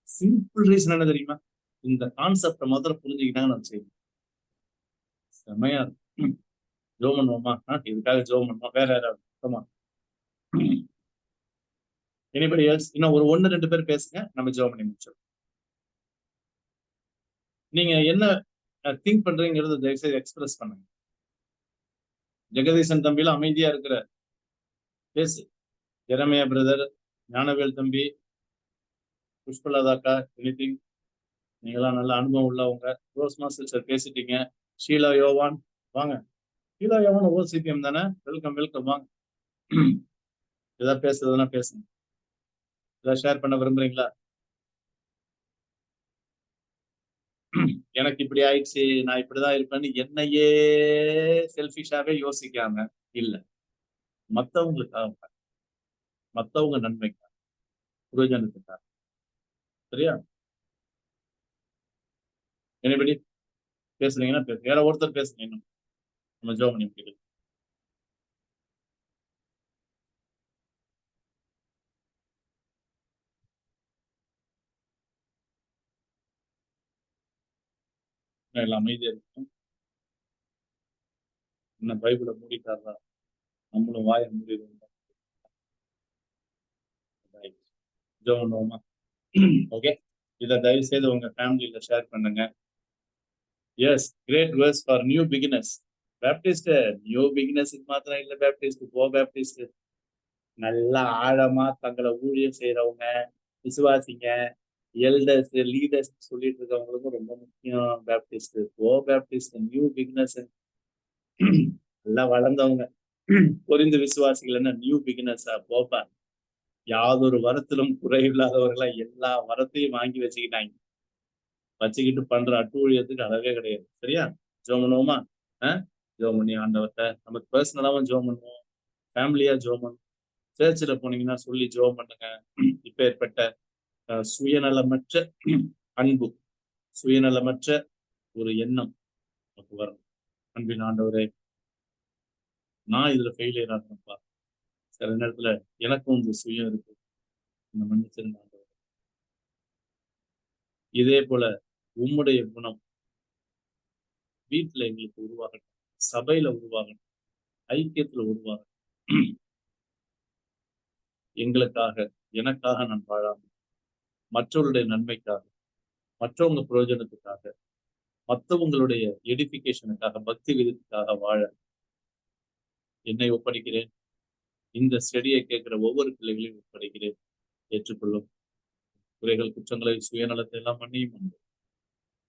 சிம்பிள் ரீசன் என்ன தெரியுமா? இந்த கான்செப்ட முதல்ல புரிஞ்சுக்கிட்டாங்கன்னு வச்சுக்கோங்க, செமையா இருக்கும். ஜோம் பண்ணுவோமா? இதுக்காக ஜோம் பண்ணுவோம். வேற யாராவது? ஆமா, எனிபடி எல்ஸ்? இன்னும் ஒரு 1-2 பேர் பேசுங்க, நம்ம ஜோம் பண்ணி முடிச்சிடும். நீங்க என்ன திங்க் பண்றீங்கிறது தயவுசெய்து எக்ஸ்பிரஸ் பண்ணுங்க. ஜெகதீசன் தம்பிலாம் அமைதியா இருக்கிற, பேசு. ஜெரமையா பிரதர், ஞானவேல் தம்பி, புஷ்பலதாக்கா, எனிதிங். நீங்களாம் நல்ல அனுபவம் உள்ளவங்க. Rosmah sister பேசிட்டீங்க. ஷீலா யோவான் வாங்க. ஷீலா யோவான் ஓசிபிஎம் தானே? வெல்கம் வாங்க. ஏதாவது பேசுறதுன்னா பேசுங்க. ஏதாவது ஷேர் பண்ண விரும்புறீங்களா? எனக்கு இப்படி ஆயிடுச்சு, நான் இப்படிதான் இருப்பேன்னு என்னையே செல்ஃபிஷாவே யோசிக்காம, இல்ல, மத்தவங்களுக்காக, மத்தவங்க நன்மைக்காக, பிரயோஜனத்துக்காக. சரியா? எனிபடி பேசுறீங்கன்னா பேசு. வேற ஒருத்தர் பேசுங்க. இன்னும் நம்ம ஜோம் பண்ணி முடிக்கலாம். எல்லாம் அமைதியா இருக்கும். இன்னும் பைபிளை மூடிட்டாரா? நம்மளும் வாயை மூடிடுவோம். ஜோம் பண்ணுவோமா? ஓகே, இதை தயவு செய்து உங்க ஃபேமிலியில ஷேர் பண்ணுங்க. Yes, great verse for new beginners. Baptist new பிகினர்ஸுக்கு மாத்திரம் இல்லை, பேப்டிஸ்ட் பேப்டிஸ்ட் நல்லா ஆழமா தங்களை ஊழியம் செய்யறவங்க, விசுவாசிங்க, எல்டர்ஸ், லீடர்ஸ் சொல்லிட்டு இருக்கவங்களுக்கும் ரொம்ப முக்கியம். பேப்டிஸ்ட் பேப்டிஸ்ட் நியூ பிகினர்ஸ் நல்லா வளர்ந்தவங்க, பொரிந்து விசுவாசிகள் என்ன நியூ பிகினர்ஸா போப்பா. யாதொரு வரத்திலும் குறையில்லாதவர்களா எல்லா வரத்தையும் வாங்கி வச்சுக்கிட்டு பண்ற அட்டூழியத்துக்கு அளவே கிடையாது. சரியா? ஜோம் பண்ணுவோமா? ஜோம் பண்ணி ஆண்டவர்கிட்ட நமக்கு பர்சனலாவும் ஜோம் பண்ணுவோம், ஃபேமிலியா ஜெபம் பண்ணுங்க. சர்ச்சில் போனீங்கன்னா சொல்லி ஜெபம் பண்ணுங்க. இப்பேற்பட்ட சுயநலமற்ற அன்பு, சுயநலமற்ற ஒரு எண்ணம் நமக்கு வரணும். அன்பின் ஆண்டவரே, நான் இதுல ஃபெயிலியர் ஆகணும்ப்பா. சில நேரத்துல எனக்கும் இந்த சுயம் இருக்கு, இந்த மன்னிச்சிருந்த ஆண்டவரே. இதே போல உம்முடைய குணம் வீட்டுல எங்களுக்கு உருவாகட்டும், சபையில உருவாகட்டும், ஐக்கியத்துல உருவாகட்டும். எங்களுக்காக, எனக்காக நான் வாழாமல் மற்றவருடைய நன்மைக்காக, மற்றவங்க பிரயோஜனத்துக்காக, மற்றவங்களுடைய எடிபிகேஷனுக்காக, பக்தி விதத்துக்காக வாழ என்னை ஒப்படைக்கிறேன். இந்த ஸ்டடியை கேட்கிற ஒவ்வொரு பிள்ளைகளையும் ஒப்படைக்கிறேன். ஏற்றுக்கொள்ளும். குறைகள், குற்றங்களை, சுயநலத்தை எல்லாம் மன்னியும் உண்டு.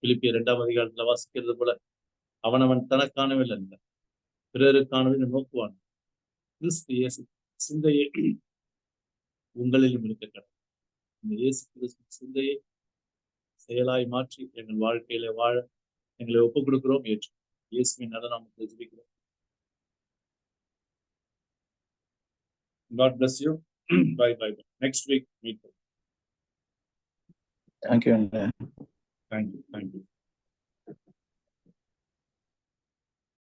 பிலிப்பியர் 2ஆம் அதிகாரத்துல வாசிக்கிறது போல அவனவன் தனக்கானவில் அல்ல, பிறருக்கானதை நோக்குவான். கிறிஸ்து இயேசு சிந்தையை உங்களிலும் இருக்க கடவுள். இந்த இயேசு கிறிஸ்து சிந்தையை செயலாய் மாற்றி எங்கள் வாழ்க்கையில வாழ எங்களை ஒப்புக் கொடுக்கிறோம். ஏற்று இயேசுவின் நல நாமத்தில் ஜெபிக்கிறோம். God bless you. Bye. Next week meet. Thank you.